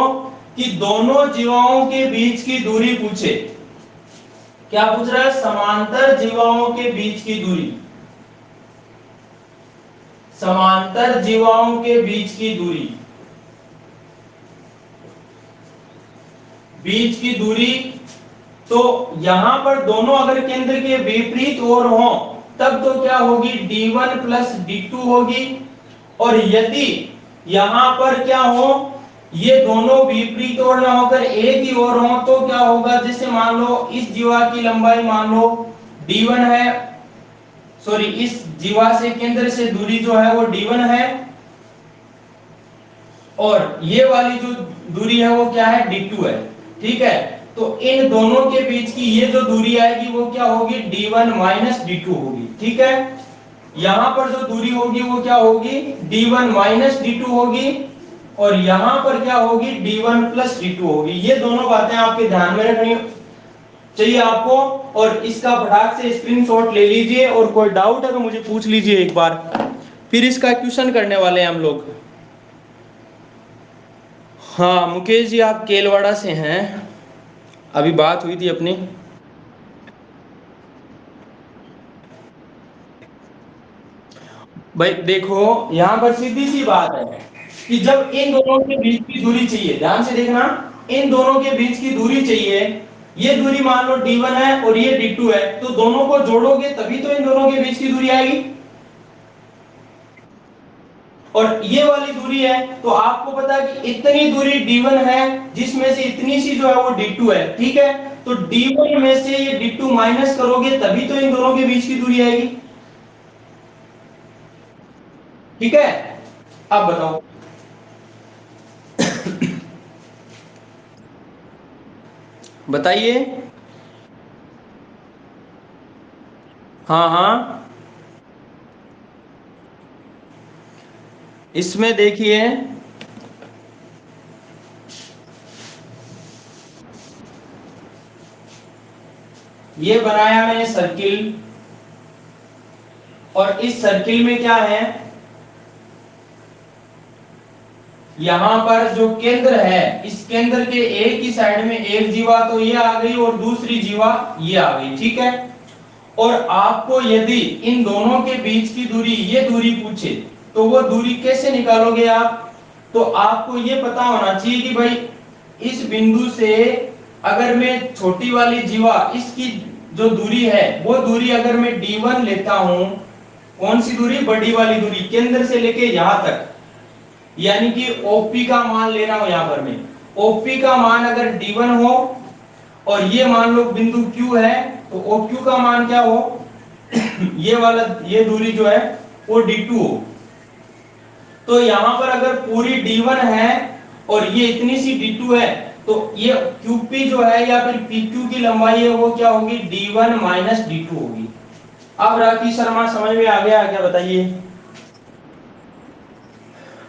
S1: कि दोनों जीवाओं के बीच की दूरी पूछे, क्या पूछ रहा है, समांतर जीवाओं के बीच की दूरी, समांतर जीवाओं के बीच की दूरी, बीच की दूरी, तो यहां पर दोनों अगर केंद्र के विपरीत ओर हो तब तो क्या होगी, D1 प्लस D2 होगी। और यदि यहां पर क्या हो, ये दोनों विपरीत ओर ना होकर एक ही ओर हो तो क्या होगा, जैसे मान लो इस जीवा की लंबाई मान लो D1 है, सॉरी इस जीवा से केंद्र से दूरी जो है वो d1 है, और ये वाली जो दूरी है वो क्या है, d2 है। ठीक है, तो इन दोनों के बीच की ये जो दूरी आएगी वो क्या होगी, d1 माइनस d2 होगी। ठीक है, यहां पर जो दूरी होगी वो क्या होगी, d1 माइनस d2 होगी, और यहां पर क्या होगी, d1 प्लस d2 होगी। ये दोनों बातें आपके ध्यान में रखनी चाहिए आपको, और इसका फटाक से स्क्रीनशॉट ले लीजिए, और कोई डाउट है तो मुझे पूछ लीजिए एक बार, फिर इसका क्वेश्चन करने वाले हैं हम लोग। हाँ मुकेश जी, आप केलवाड़ा से हैं, अभी बात हुई थी अपनी। भाई देखो, यहाँ पर सीधी सी बात है कि जब इन दोनों के बीच की दूरी चाहिए, ध्यान से देखना, इन दोनों के बीच की दूरी चाहिए, ये दूरी मान लो d1 है और ये d2 है, तो दोनों को जोड़ोगे तभी तो इन दोनों के बीच की दूरी आएगी, और ये वाली दूरी है, तो आपको पता है कि इतनी दूरी d1 है, जिसमें से इतनी सी जो है वो d2 है। ठीक है, तो d1 में से ये d2 माइनस करोगे तभी तो इन दोनों के बीच की दूरी आएगी। ठीक है, अब बताओ। बताइए। हाँ हाँ, इसमें देखिए, ये बनाया मैंने सर्किल, और इस सर्किल में क्या है, यहां पर जो केंद्र है, इस केंद्र के एक ही साइड में एक जीवा तो ये आ गई, और दूसरी जीवा ये आ गई। ठीक है, और आपको यदि इन दोनों के बीच की दूरी, ये दूरी पूछे, तो वो दूरी कैसे निकालोगे आप, तो आपको ये पता होना चाहिए कि भाई इस बिंदु से अगर मैं छोटी वाली जीवा, इसकी जो दूरी है वो दूरी अगर मैं d1 लेता हूं, कौन सी दूरी, बड़ी वाली दूरी, केंद्र से लेके यहां तक, यानी कि OP का मान ले रहा हूं यहां पर मैं, OP का मान अगर d1 हो, और ये मान लो बिंदु Q है, तो OQ का मान क्या हो, ये वाला, ये दूरी जो है वो d2 हो। तो यहां पर अगर पूरी d1 है और ये इतनी सी d2 है, तो ये QP जो है या फिर PQ की लंबाई है वो क्या होगी, d1 माइनस d2 होगी। अब राखी शर्मा समझ में आ गया क्या, बताइए।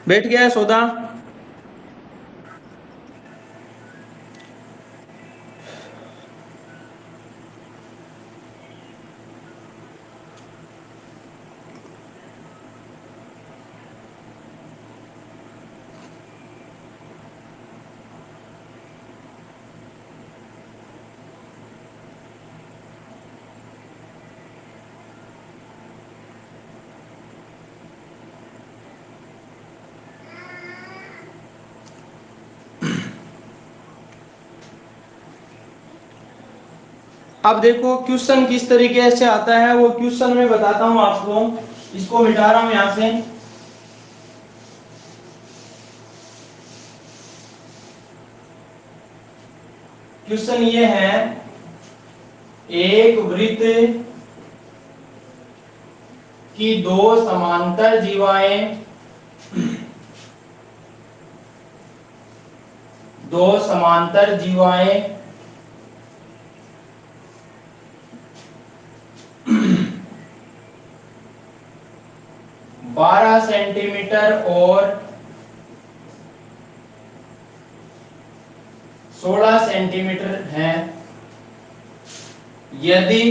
S1: बैठ गया है सौदा। अब देखो क्वेश्चन किस तरीके से आता है, वो क्वेश्चन में बताता हूं आपको, इसको मिटा रहा हूं यहां से। क्वेश्चन ये है, एक वृत्त की दो समांतर जीवाएं, दो समांतर जीवाएं 12 सेंटीमीटर और 16 सेंटीमीटर हैं, यदि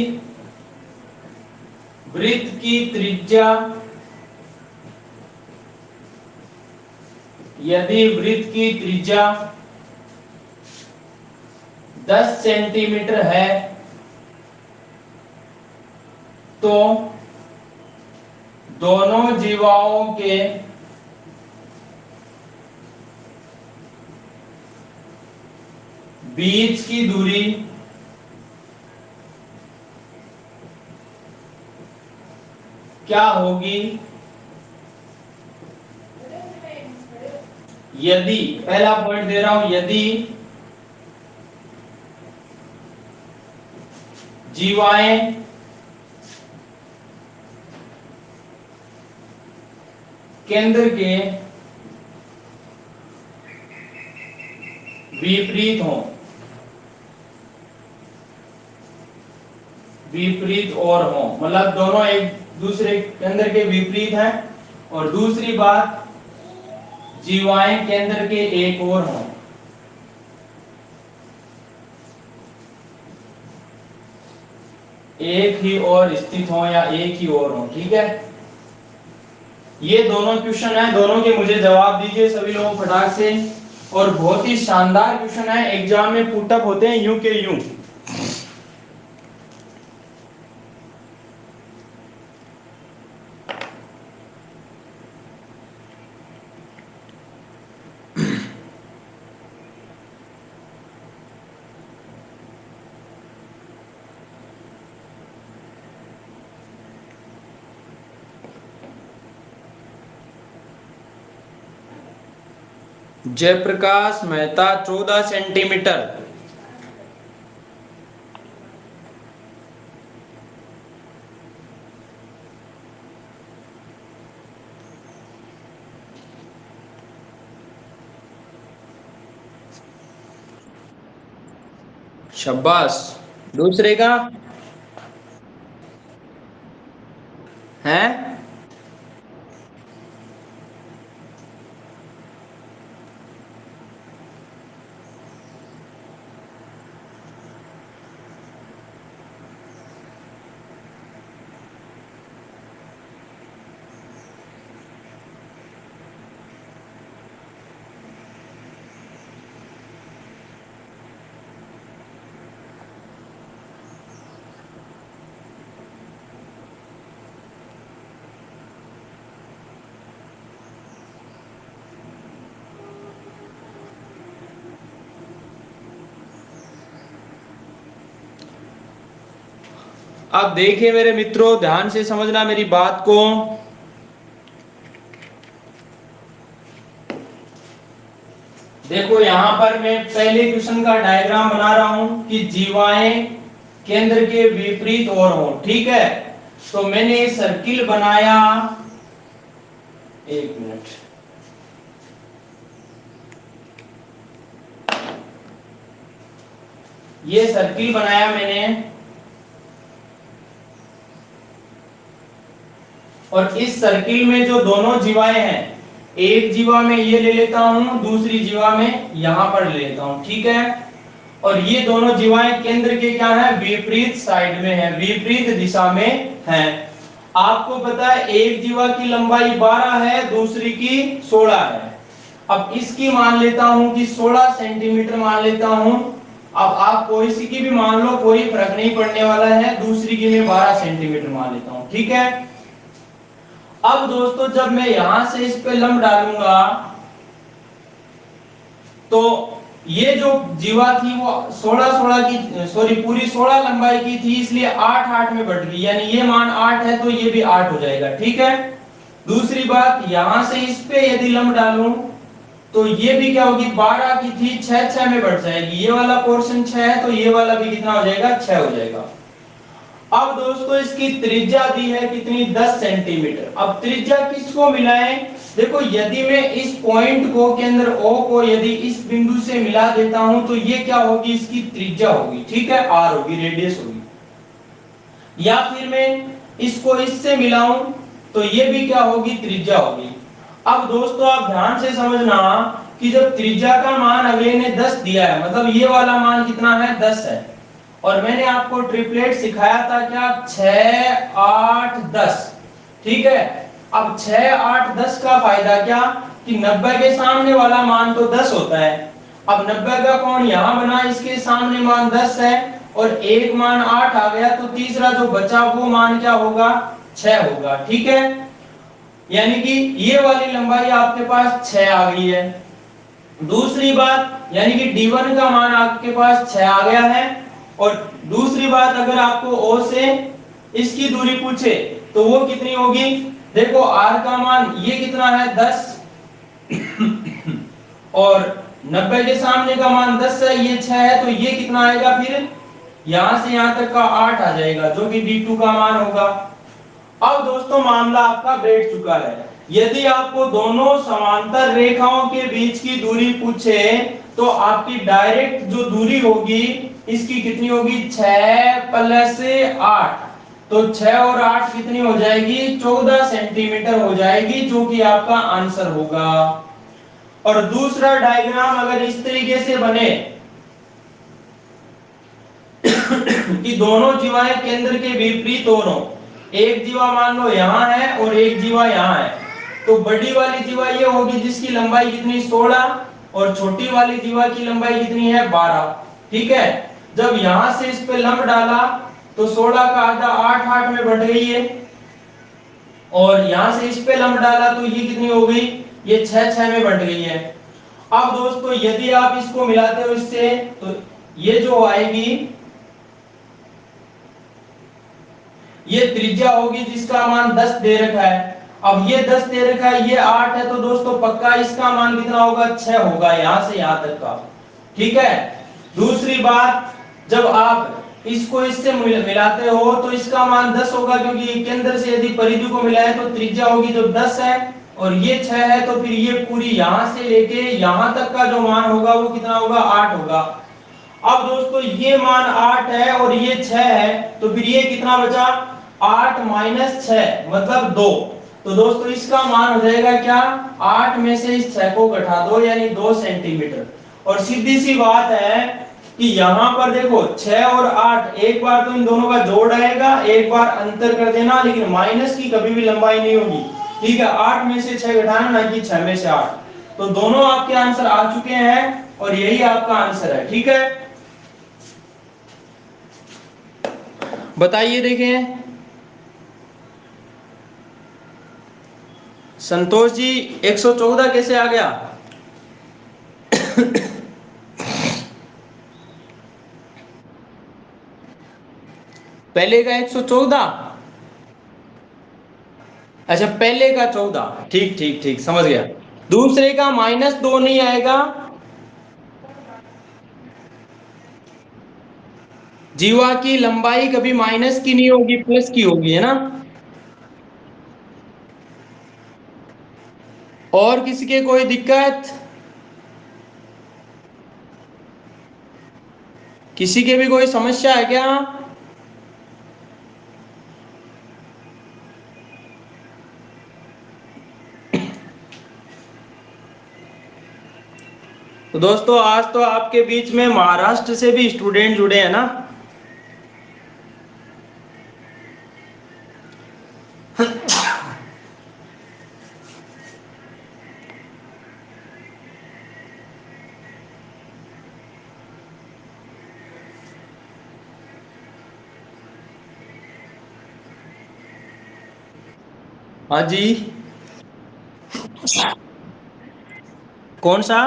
S1: वृत्त की त्रिज्या, यदि वृत्त की त्रिज्या 10 सेंटीमीटर है, तो दोनों जीवाओं के बीच की दूरी क्या होगी, यदि, पहला पॉइंट दे रहा हूं, यदि जीवाएं केंद्र के विपरीत हो, विपरीत और हो, मतलब दोनों एक दूसरे केंद्र के विपरीत हैं। और दूसरी बात, जीवाएं केंद्र के एक और हों, एक ही ओर स्थित हो या एक ही ओर हो। ठीक है, ये दोनों क्वेश्चन है, दोनों के मुझे जवाब दीजिए सभी लोग फटाक से। और बहुत ही शानदार क्वेश्चन है, एग्जाम में पुटअप होते हैं यूं के यूं। जयप्रकाश मेहता 14 सेंटीमीटर। शाबाश। दूसरे का है अब देखिए मेरे मित्रों, ध्यान से समझना मेरी बात को। देखो यहां पर मैं पहले क्वेश्चन का डायग्राम बना रहा हूं कि जीवाएं केंद्र के विपरीत ओर हो। ठीक है, तो मैंने सर्किल बनाया, एक मिनट, ये सर्किल बनाया मैंने, और इस सर्किल में जो दोनों जीवाएं हैं, एक जीवा में ये ले लेता हूं, दूसरी जीवा में यहां पर ले लेता हूं। ठीक है, और ये दोनों जीवाएं केंद्र के क्या है, विपरीत साइड में है, विपरीत दिशा में है। आपको पता है एक जीवा की लंबाई 12 है, दूसरी की 16 है। अब इसकी मान लेता हूं कि 16 सेंटीमीटर मान लेता हूं। अब आप कोई सी की भी मान लो, कोई फर्क नहीं पड़ने वाला है। दूसरी की मैं 12 सेंटीमीटर मान लेता हूं। ठीक है, अब दोस्तों जब मैं यहां से इस पे लंब डालूंगा तो ये जो जीवा थी वो 16 की, सॉरी पूरी 16 लंबाई की थी, इसलिए 8 8 में बढ़ गई, यानी ये मान 8 है तो ये भी 8 हो जाएगा। ठीक है, दूसरी बात, यहां से इस पे यदि लंब डालूं तो ये भी क्या होगी, 12 की थी 6 6 में बढ़ जाएगी। ये वाला पोर्शन 6 है तो ये वाला भी कितना हो जाएगा, 6 हो जाएगा। अब दोस्तों इसकी त्रिज्या दी है कितनी, 10 सेंटीमीटर। अब त्रिज्या किसको मिलाएं, देखो यदि मैं इस पॉइंट को, केंद्र O को यदि इस बिंदु से मिला देता हूं तो ये क्या होगी, इसकी त्रिज्या होगी। ठीक है, R होगी, रेडियस होगी। या फिर मैं इसको इससे मिलाऊं तो ये भी क्या होगी, त्रिज्या होगी। अब दोस्तों आप ध्यान से समझना कि जब त्रिज्या का मान अगले ने 10 दिया है, मतलब ये वाला मान कितना है, 10 है, और मैंने आपको ट्रिपलेट सिखाया था क्या, 6 8 10। ठीक है, अब 6 8 10 का फायदा क्या कि 90 के सामने वाला मान तो 10 होता है। अब 90 का कोण यहां बना, इसके सामने मान 10 है और एक मान 8 आ गया, तो तीसरा जो बचा वो मान क्या होगा, 6 होगा। ठीक है, यानी कि ये वाली लंबाई आपके पास 6 आ गई है। दूसरी बात, यानी कि D1 का मान आपके पास 6 आ गया है। और दूसरी बात, अगर आपको O से इसकी दूरी पूछे तो वो कितनी होगी, देखो R का मान ये कितना है, 10 और 90 के सामने का मान 10 है, ये 6 है, तो ये कितना आएगा, फिर यहां से यहां तक का 8 आ जाएगा, जो कि D2 का मान होगा। अब दोस्तों मामला आपका बैठ चुका है। यदि आपको दोनों समांतर रेखाओं के बीच की दूरी पूछे तो आपकी डायरेक्ट जो दूरी होगी इसकी कितनी होगी, 6 प्लस 8। तो 6 और 8 कितनी हो जाएगी, 14 सेंटीमीटर हो जाएगी, जो कि आपका आंसर होगा। और दूसरा डायग्राम अगर इस तरीके से बने कि दोनों जीवाएं केंद्र के विपरीत दोनों, एक जीवा मान लो यहां है और एक जीवा यहां है, तो बड़ी वाली जीवा ये होगी जिसकी लंबाई कितनी, 16, और छोटी वाली जीवा की लंबाई कितनी है, 12। ठीक है, जब यहां से इस पे लंब डाला तो 16 का आधा 8 8 में बढ़ गई है, और यहां से इस पे लंब डाला तो ये कितनी हो गई, ये 6 6 में बढ़ गई है। अब दोस्तों यदि आप इसको मिलाते हो इससे तो ये जो आएगी ये त्रिज्या होगी जिसका मान 10 दे रखा है। अब ये 10 दे रखा है, ये 8 है, तो दोस्तों पक्का इसका मान कितना होगा, 6 होगा, यहां से यहां तक का। ठीक है, दूसरी बात, जब आप इसको इससे मिलाते हो तो इसका मान 10 होगा, क्योंकि केंद्र से यदि परिधि को मिलाए तो त्रिज्या होगी जो 10 है और ये 6 है, तो फिर ये पूरी यहां से लेके यहां तक का जो मान होगा वो कितना होगा, 8 होगा। अब दोस्तों ये मान 8 है और ये 6 है, तो फिर ये कितना बचा, 8 माइनस 6 मतलब 2। तो दोस्तों इसका मान हो जाएगा क्या, 8 में से इस 6 को घटा दो यानी 2 सेंटीमीटर। और सीधी सी बात है कि यहां पर देखो 6 और 8, एक बार तो इन दोनों का जोड़ आएगा, एक बार अंतर कर देना, लेकिन माइनस की कभी भी लंबाई नहीं होगी। ठीक है, 8 में से 6 घटाना, ना कि 6 में से 8। तो दोनों आपके आंसर आ चुके हैं और यही आपका आंसर है। ठीक है, बताइए, देखें संतोष जी, 114 कैसे आ गया? पहले का 114, अच्छा पहले का 14, ठीक ठीक ठीक, समझ गया। दूसरे का -2 नहीं आएगा, जीवा की लंबाई कभी माइनस की नहीं होगी, प्लस की होगी, है ना। और किसी के कोई दिक्कत, किसी के भी कोई समस्या है क्या? तो दोस्तों आज तो आपके बीच में महाराष्ट्र से भी स्टूडेंट जुड़े हैं ना। हाँ जी, कौन सा?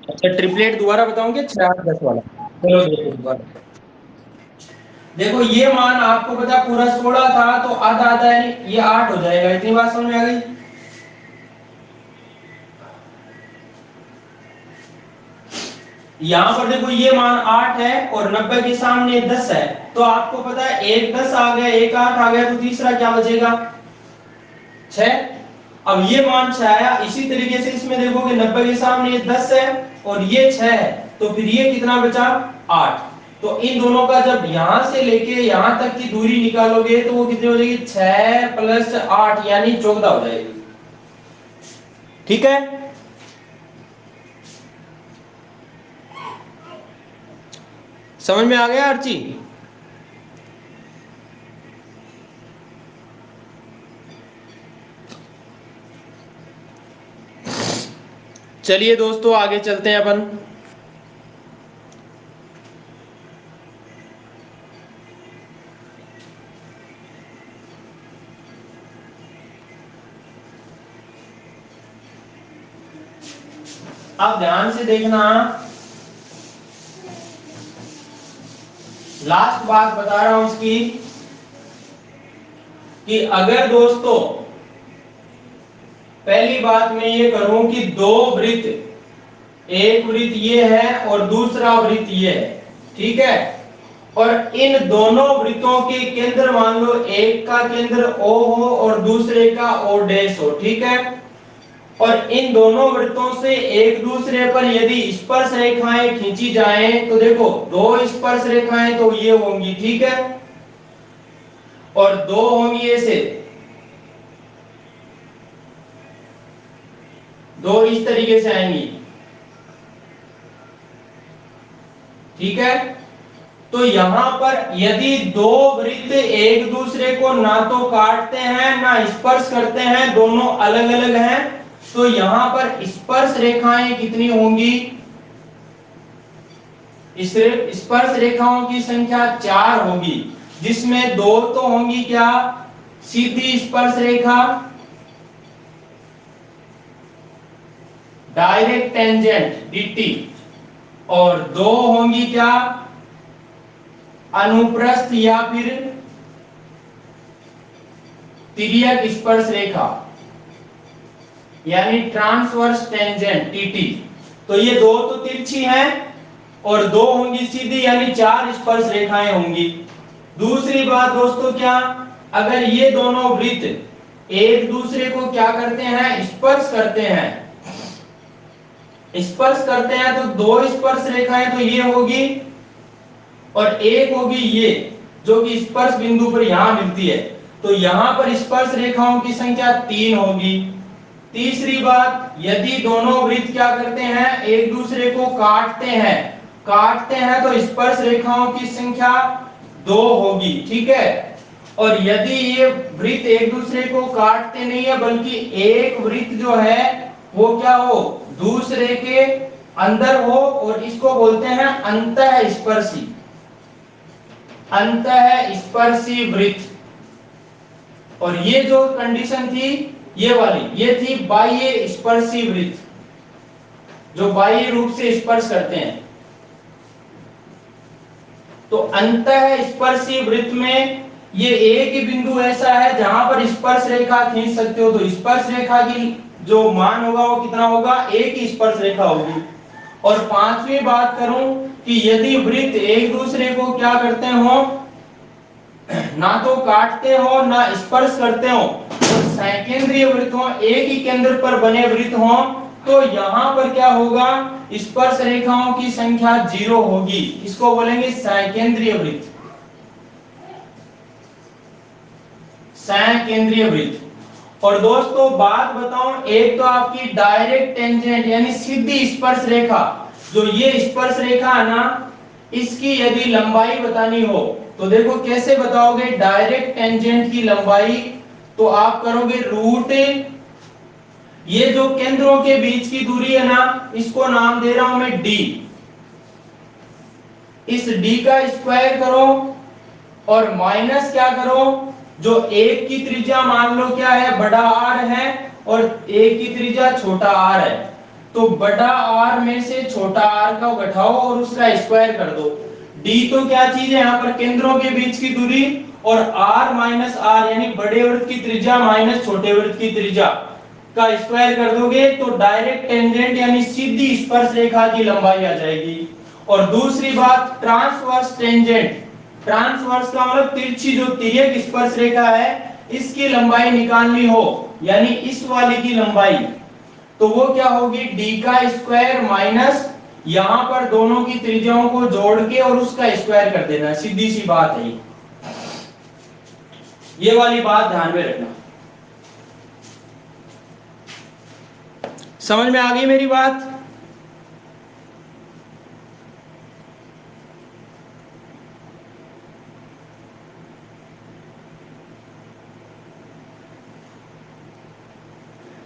S1: अच्छा ट्रिपलेट दोबारा बताऊंगे, 6 8 10 वाला। चलो देखो दोबारा, देखो ये मान आपको पता पूरा 16 था, तो आधा आधा है ये 8 हो जाएगा, इतनी बात समझ में आ गई। यहाँ पर देखो ये मान 8 है और 90 के सामने 10 है, तो आपको पता है एक 10 आ गया, एक 8 आ गया, तो तीसरा क्या बचेगा, 6। अब ये मान 6 आया, इसी तरीके से इसमें देखो कि 90 के सामने ये 10 है और ये 6 है, तो फिर ये कितना बचा, 8। तो इन दोनों का जब यहां से लेके यहां तक की दूरी निकालोगे तो वो कितनी हो जाएगी, 6 प्लस 8 यानी 14 हो जाएगी। ठीक है, समझ में आ गया हर चीज? चलिए दोस्तों आगे चलते हैं अपन। अब ध्यान से देखना, लास्ट बात बता रहा हूं इसकी, कि अगर दोस्तों पहली बात मैं ये करूं कि दो वृत्त, एक वृत्त ये है और दूसरा वृत्त ये है, ठीक है, और इन दोनों वृत्तों के केंद्र मान लो एक का केंद्र O हो और दूसरे का O डैश हो, ठीक है। और इन दोनों वृत्तों से एक दूसरे पर यदि स्पर्श रेखाएं खींची जाएं तो देखो दो स्पर्श रेखाएं तो ये होंगी, ठीक है, और दो होंगी ऐसे, दो इस तरीके से आएंगी, ठीक है। तो यहां पर यदि दो वृत्त एक दूसरे को ना तो काटते हैं ना स्पर्श करते हैं, दोनों अलग अलग हैं, तो यहां पर स्पर्श रेखाएं कितनी होंगी? इस स्पर्श रेखाओं की संख्या 4 होगी, जिसमें दो तो होंगी क्या? सीधी स्पर्श रेखा, डायरेक्ट टेंजेंट डीटी, और दो होंगी क्या? अनुप्रस्थ या फिर तिर्यक स्पर्श रेखा, यानी ट्रांसवर्स टेंजेंट टीटी। तो ये दो तो तिरछी हैं और दो होंगी सीधी, यानी 4 स्पर्श रेखाएं होंगी। दूसरी बात दोस्तों क्या, अगर ये दोनों वृत्त एक दूसरे को क्या करते हैं? स्पर्श करते हैं, स्पर्श करते हैं तो दो स्पर्श रेखाएं तो ये होगी और एक होगी ये, जो कि स्पर्श बिंदु पर यहां मिलती है, तो यहां पर स्पर्श रेखाओं की संख्या 3 होगी। तीसरी बात, यदि दोनों वृत्त क्या करते हैं? एक दूसरे को काटते हैं तो स्पर्श रेखाओं की संख्या 2 होगी, ठीक है। और यदि ये वृत्त एक दूसरे को काटते नहीं है बल्कि एक वृत्त जो है वो क्या हो? दूसरे के अंदर हो, और इसको बोलते हैं अंतःस्पर्शी, अंतःस्पर्शी वृत्त। और ये जो कंडीशन थी ये वाली, ये थी बाह्य स्पर्शी वृत्त, जो बाह्य रूप से स्पर्श करते हैं। तो अंतःस्पर्शी वृत्त में ये एक ही बिंदु ऐसा है जहां पर स्पर्श रेखा खींच सकते हो, तो स्पर्श रेखा की जो मान होगा वो कितना होगा? एक ही स्पर्श रेखा होगी। और पांचवी बात करूं कि यदि वृत्त एक दूसरे को क्या करते हो? ना तो काटते हो ना स्पर्श करते हो, तो सकेंद्रीय वृत्त हो, एक ही केंद्र पर बने वृत्त हो, तो यहां पर क्या होगा? स्पर्श रेखाओं की संख्या 0 होगी। इसको बोलेंगे सकेंद्रीय वृत्त, सकेंद्रीय वृत्त। और दोस्तों बात बताऊं, एक तो आपकी डायरेक्ट टेंजेंट यानी सीधी स्पर्श रेखा, जो ये स्पर्श रेखा है ना, इसकी यदि लंबाई बतानी हो तो देखो कैसे बताओगे? डायरेक्ट टेंजेंट की लंबाई तो आप करोगे रूट, ये जो केंद्रों के बीच की दूरी है ना, इसको नाम दे रहा हूं मैं d, इस d का स्क्वायर करो और माइनस क्या करो? जो एक की त्रिज्या मान लो क्या है? बड़ा R है, और एक की त्रिज्या छोटा r है, तो बड़ा R में से छोटा r का घटाओ और उसका स्क्वायर कर दो। d तो क्या चीज है यहाँ पर? केंद्रों के बीच की दूरी, और r माइनस r यानी बड़े वृत्त की त्रिज्या माइनस छोटे वृत्त की त्रिज्या का स्क्वायर कर दोगे तो डायरेक्ट टेंजेंट यानी सीधी स्पर्श रेखा की लंबाई आ जाएगी। और दूसरी बात, ट्रांसवर्स टेंजेंट, ट्रांसवर्स का मतलब तिरछी, जो तिर्यक स्पर्श रेखा है, इसकी लंबाई निकालनी हो, यानी इस वाली की लंबाई, तो वो क्या होगी? d का स्क्वायर माइनस यहां पर दोनों की त्रिज्याओं को जोड़ के और उसका स्क्वायर कर देना, सीधी सी बात है। ये वाली बात ध्यान में रखना। समझ में आ गई मेरी बात?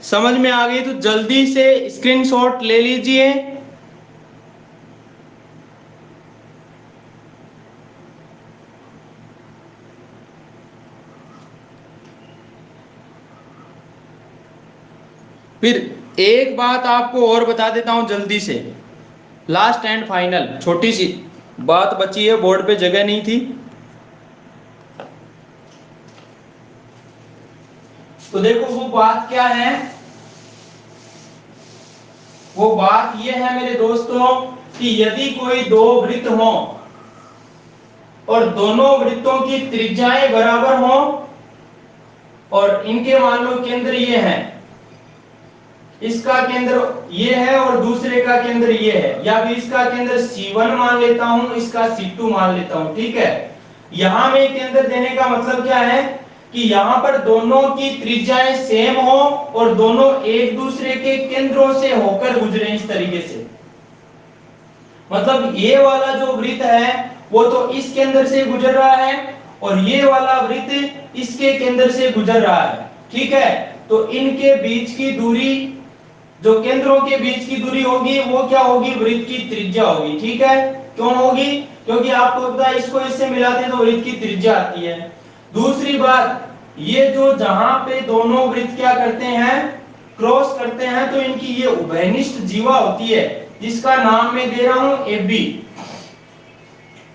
S1: समझ में आ गई तो जल्दी से स्क्रीनशॉट ले लीजिए। फिर एक बात आपको और बता देता हूं जल्दी से, लास्ट एंड फाइनल, छोटी सी बात बची है, बोर्ड पे जगह नहीं थी। तो देखो वो बात क्या है? वो बात ये है मेरे दोस्तों कि यदि कोई दो वृत्त हो और दोनों वृत्तों की त्रिज्याएं बराबर हो और इनके मान लो केंद्र ये है, इसका केंद्र ये है और दूसरे का केंद्र ये है, या भी इसका केंद्र C1 मान लेता हूं, इसका C2 मान लेता हूं, ठीक है। यहां में केंद्र देने का मतलब क्या है कि यहां पर दोनों की त्रिज्याएं सेम हो और दोनों एक दूसरे के केंद्रों से होकर गुजरे इस तरीके से। मतलब ये वाला जो वृत्त है वो तो इस केंद्र से गुजर रहा है और ये वाला वृत्त इसके केंद्र से गुजर रहा है, ठीक है। तो इनके बीच की दूरी, जो केंद्रों के बीच की दूरी होगी वो क्या होगी, वृत्त की त्रिज्या होगी, ठीक है। क्यों होगी, क्योंकि आपको पता है इसको इससे मिलाते हैं तो वृत्त की त्रिज्या आती है। दूसरी बात, ये जो जहां पे दोनों वृत्त क्या करते हैं, क्रॉस करते हैं, तो इनकी ये उभयनिष्ठ जीवा होती है जिसका नाम मैं दे रहा हूं AB।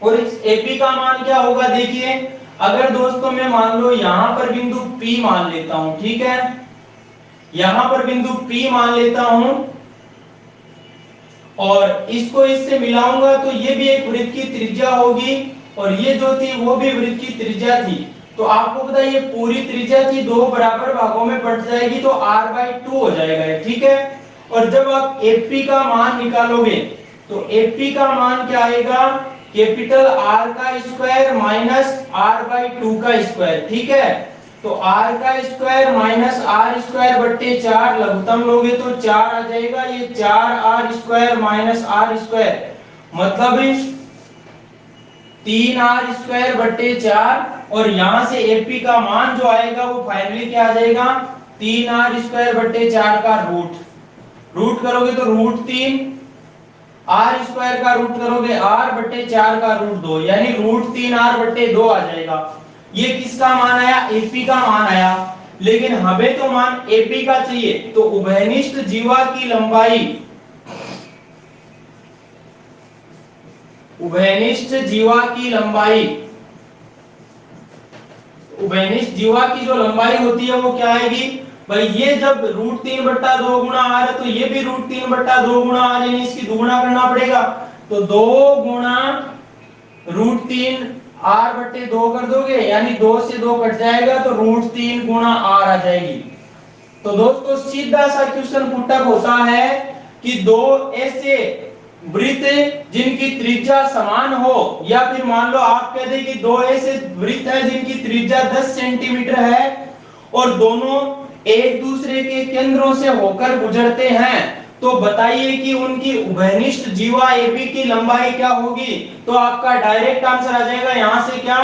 S1: और इस AB का मान क्या होगा, देखिए अगर दोस्तों मैं मान लो यहां पर बिंदु P मान लेता हूं, ठीक है, यहां पर बिंदु P मान लेता हूं और इसको इससे मिलाऊंगा तो ये भी एक वृत्त की त्रिज्या होगी और ये जो थी वो भी वृत्त की त्रिज्या थी। तो आपको पता है ये पूरी त्रिज्या थी, दो बराबर भागों में बंट जाएगी तो r/2 हो जाएगा, ठीक है। और जब आप AP का मान निकालोगे तो AP का मान क्या आएगा, कैपिटल R का स्क्वायर माइनस r/2 का स्क्वायर, ठीक है। तो r का स्क्वायर माइनस r स्क्वायर बट्टे 4 लघुत्तम लोगे तो 4 आ जाएगा, ये 4r square minus r square मतलब 3r स्क्वायर बट्टे 4। और यहां से AP का मान जो आएगा वो फाइनली क्या आ जाएगा, 3r स्क्वायर बट्टे 4 का रूट करोगे तो √3, r स्क्वायर का रूट करोगे r बट्टे 4 का √2 यानी √3r बट्टे 2 आ जाएगा। ये किसका मान आया, AP का मान आया। लेकिन हमें तो मान AP का चाहिए, तो उभयनिष्ठ जीवा की लंबाई, उभयनिष्ठ जीवा की लंबाई, उभयनिष्ठ जीवा की जो लंबाई होती है वो क्या आएगी भाई, ये जब √3/2 गुणा r है तो ये भी √3/2 गुणा r, यानी इसकी दुगुना करना पड़ेगा। तो 2 गुणा √3r/2 कर दोगे यानी 2 से 2 कट जाएगा तो √3 गुणा r आ जाएगी। तो दोस्तों सीधा सा क्वेश्चन पुटअप होता है कि दो ऐसे वृत्त जिनकी त्रिज्या समान हो, या फिर मान लो आप कह दें कि दो ऐसे वृत्त हैं जिनकी त्रिज्या 10 सेंटीमीटर है और दोनों एक दूसरे के केंद्रों से होकर गुजरते हैं, तो बताइए कि उनकी उभयनिष्ठ जीवा AB की लंबाई क्या होगी। तो आपका डायरेक्ट आंसर आ जाएगा, यहां से क्या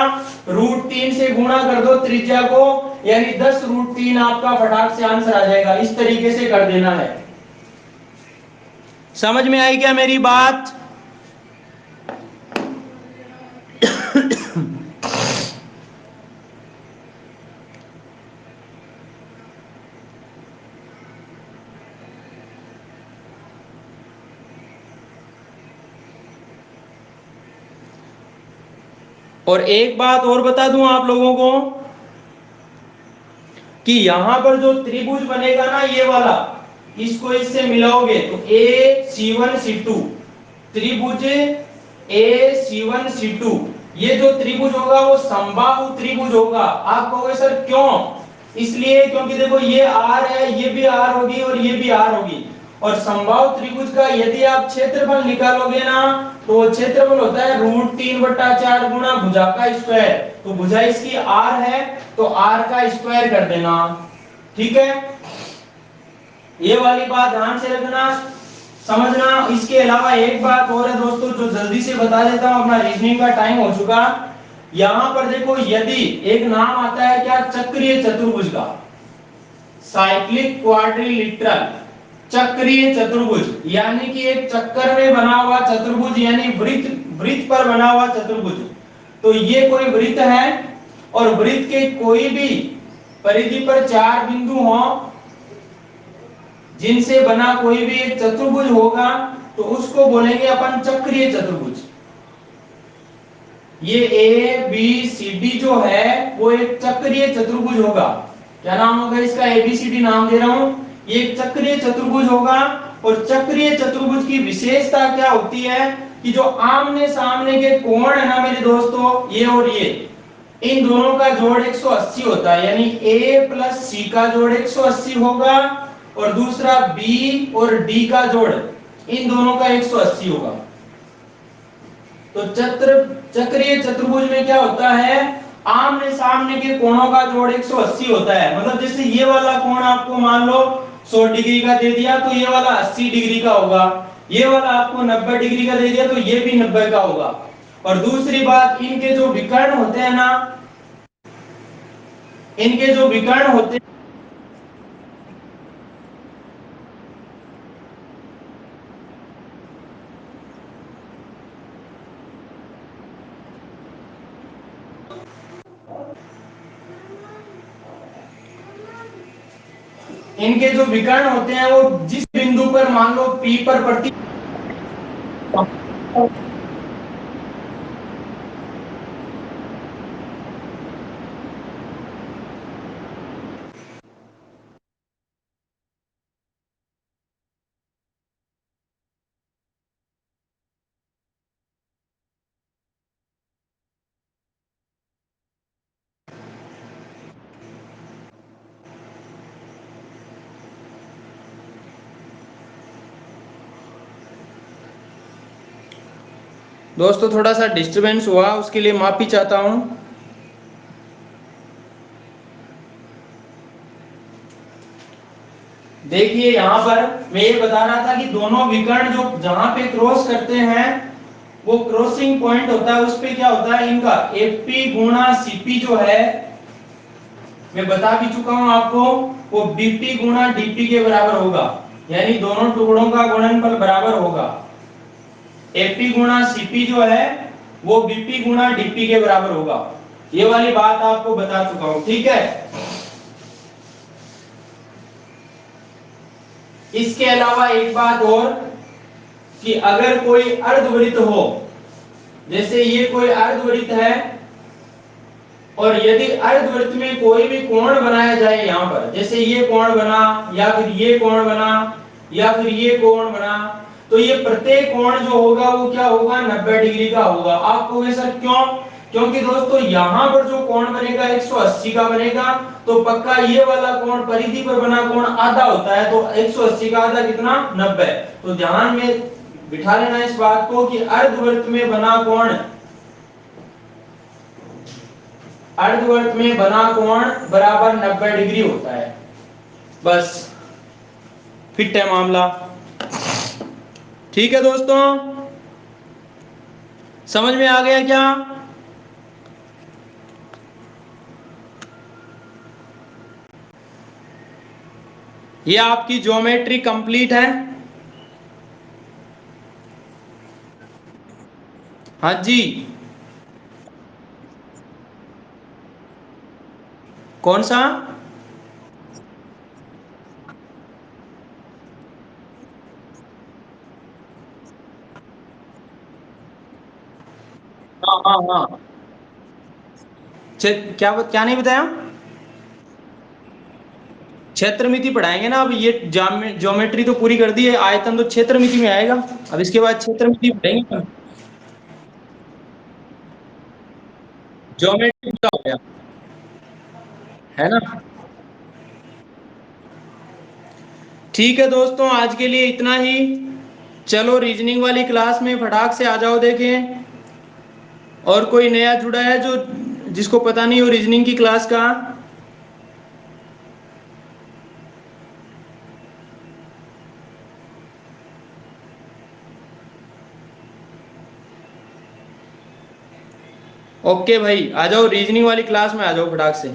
S1: √3 से गुणा कर दो त्रिज्या को, यानी 10√3 आपका फटाक से आंसर आ जाएगा। इस तरीके से कर देना है। समझ में आई क्या मेरी बात? और एक बात और बता दूं आप लोगों को कि यहां पर जो त्रिभुज बनेगा ना ये वाला, इसको इससे मिलाओगे तो AC1C2 त्रिभुज AC1C2, ये जो त्रिभुज होगा वो समबाहु त्रिभुज होगा। आप कहोगे सर क्यों? इसलिए क्योंकि देखो ये R है, ये भी R होगी और ये भी R होगी, और समबाहु त्रिभुज का यदि आप क्षेत्रफल निकालोगे ना तो वो क्षेत्रफल होता है √3/4 गुणा भुजा का स्क्वायर। तो भुजा इसकी R है तो R का स्क्वायर कर देना, ठीक है। ये वाली बात ध्यान से रखना, समझना। इसके अलावा एक बात और है दोस्तों जो जल्दी से बता देता हूं, अपना रीजनिंग का टाइम हो चुका। यहां पर देखो यदि एक नाम आता है क्या, चक्रीय चतुर्भुज का, साइक्लिक क्वाड्रिलेटरल, चक्रीय चतुर्भुज, यानी कि एक चक्कर में बना हुआ चतुर्भुज, यानी वृत्त पर बना हुआ चतुर्भुज। तो ये कोई वृत्त है और वृत्त के कोई भी परिधि पर 4 बिंदु हो जिनसे बना कोई भी एक चतुर्भुज होगा तो उसको बोलेंगे अपन चक्रीय चतुर्भुज। ये ABCD जो है वो एक चक्रीय चतुर्भुज होगा। क्या नाम होगा इसका? ABCD नाम दे रहा हूं। ये एक चक्रीय चतुर्भुज होगा और चक्रीय चतुर्भुज की विशेषता क्या होती है, कि जो आमने सामने के कोण है ना मेरे दोस्तों, ये और ये, इन दोनों का जोड़ 180 होता है, यानी A प्लस सी का जोड़ 180 होगा और दूसरा B और D का जोड़ इन दोनों का 180 होगा। तो चक्रीय चतुर्भुज में क्या होता है, आमने सामने के कोणों का जोड़ 180 होता है। मतलब जैसे ये वाला कोण आपको मान लो 100 डिग्री का दे दिया तो ये वाला 80 डिग्री का होगा, ये वाला आपको 90 डिग्री का दे दिया तो ये भी 90 का होगा। और दूसरी बात, इनके जो विकर्ण होते हैं ना, इनके जो विकर्ण होते हैं, इनके जो विकर्ण होते हैं वो जिस बिंदु पर मान लो P पर प्रति, दोस्तों थोड़ा सा डिस्टरबेंस हुआ, उसके लिए माफी चाहता हूं। देखिए यहां पर मैं ये बता रहा था कि दोनों विकर्ण जो जहां पे क्रॉस करते हैं वो क्रॉसिंग पॉइंट होता है, उस पे क्या होता है, इनका एपी गुणा सीपी जो है, मैं बता भी चुका हूं आपको, वो बीपी गुणा डीपी के बराबर होगा, यानी दोनों टुकड़ों का गुणनफल बराबर होगा। एपी गुणा सीपी जो है वो बीपी गुणा डीपी के बराबर होगा। ये वाली बात आपको बता चुका हूं, ठीक है। इसके अलावा एक बात और, कि अगर कोई अर्धवृत्त हो, जैसे ये कोई अर्धवृत्त है, और यदि अर्धवृत्त में कोई भी कोण बनाया जाए यहां पर, जैसे ये कोण बना या फिर ये कोण बना या फिर ये कोण बना, तो ये प्रत्येक कोण जो होगा वो क्या होगा, 90 डिग्री का होगा। आप कहोगे सर क्यों, क्योंकि दोस्तों यहां पर जो कोण बनेगा 180 का बनेगा, तो पक्का ये वाला कोण परिधि पर बना कोण आधा होता है, तो 180 का आधा कितना, 90। तो ध्यान में बिठा लेना इस बात को कि अर्धवृत्त में बना कोण, अर्धवृत्त में बना कोण बराबर 90 डिग्री होता है। बस फिट है मामला, ठीक है दोस्तों, समझ में आ गया क्या? ये आपकी ज्योमेट्री कंप्लीट है। हाँ जी, कौन सा? हाँ हाँ हाँ, क्या क्या नहीं बताया? क्षेत्रमिति पढ़ाएंगे ना, अब ये ज्योमेट्री तो पूरी कर दी है, आयतन तो क्षेत्रमिति में आएगा, अब इसके बाद क्षेत्रमिति पढ़ेंगे। ज्योमेट्री का हो गया, है ना। ठीक है दोस्तों, आज के लिए इतना ही। चलो रीजनिंग वाली क्लास में फटाक से आ जाओ देखें, और कोई नया जुड़ा है जो, जिसको पता नहीं हो रीजनिंग की क्लास का? ओके भाई, आ जाओ रीजनिंग वाली क्लास में, आ जाओ फटाक से।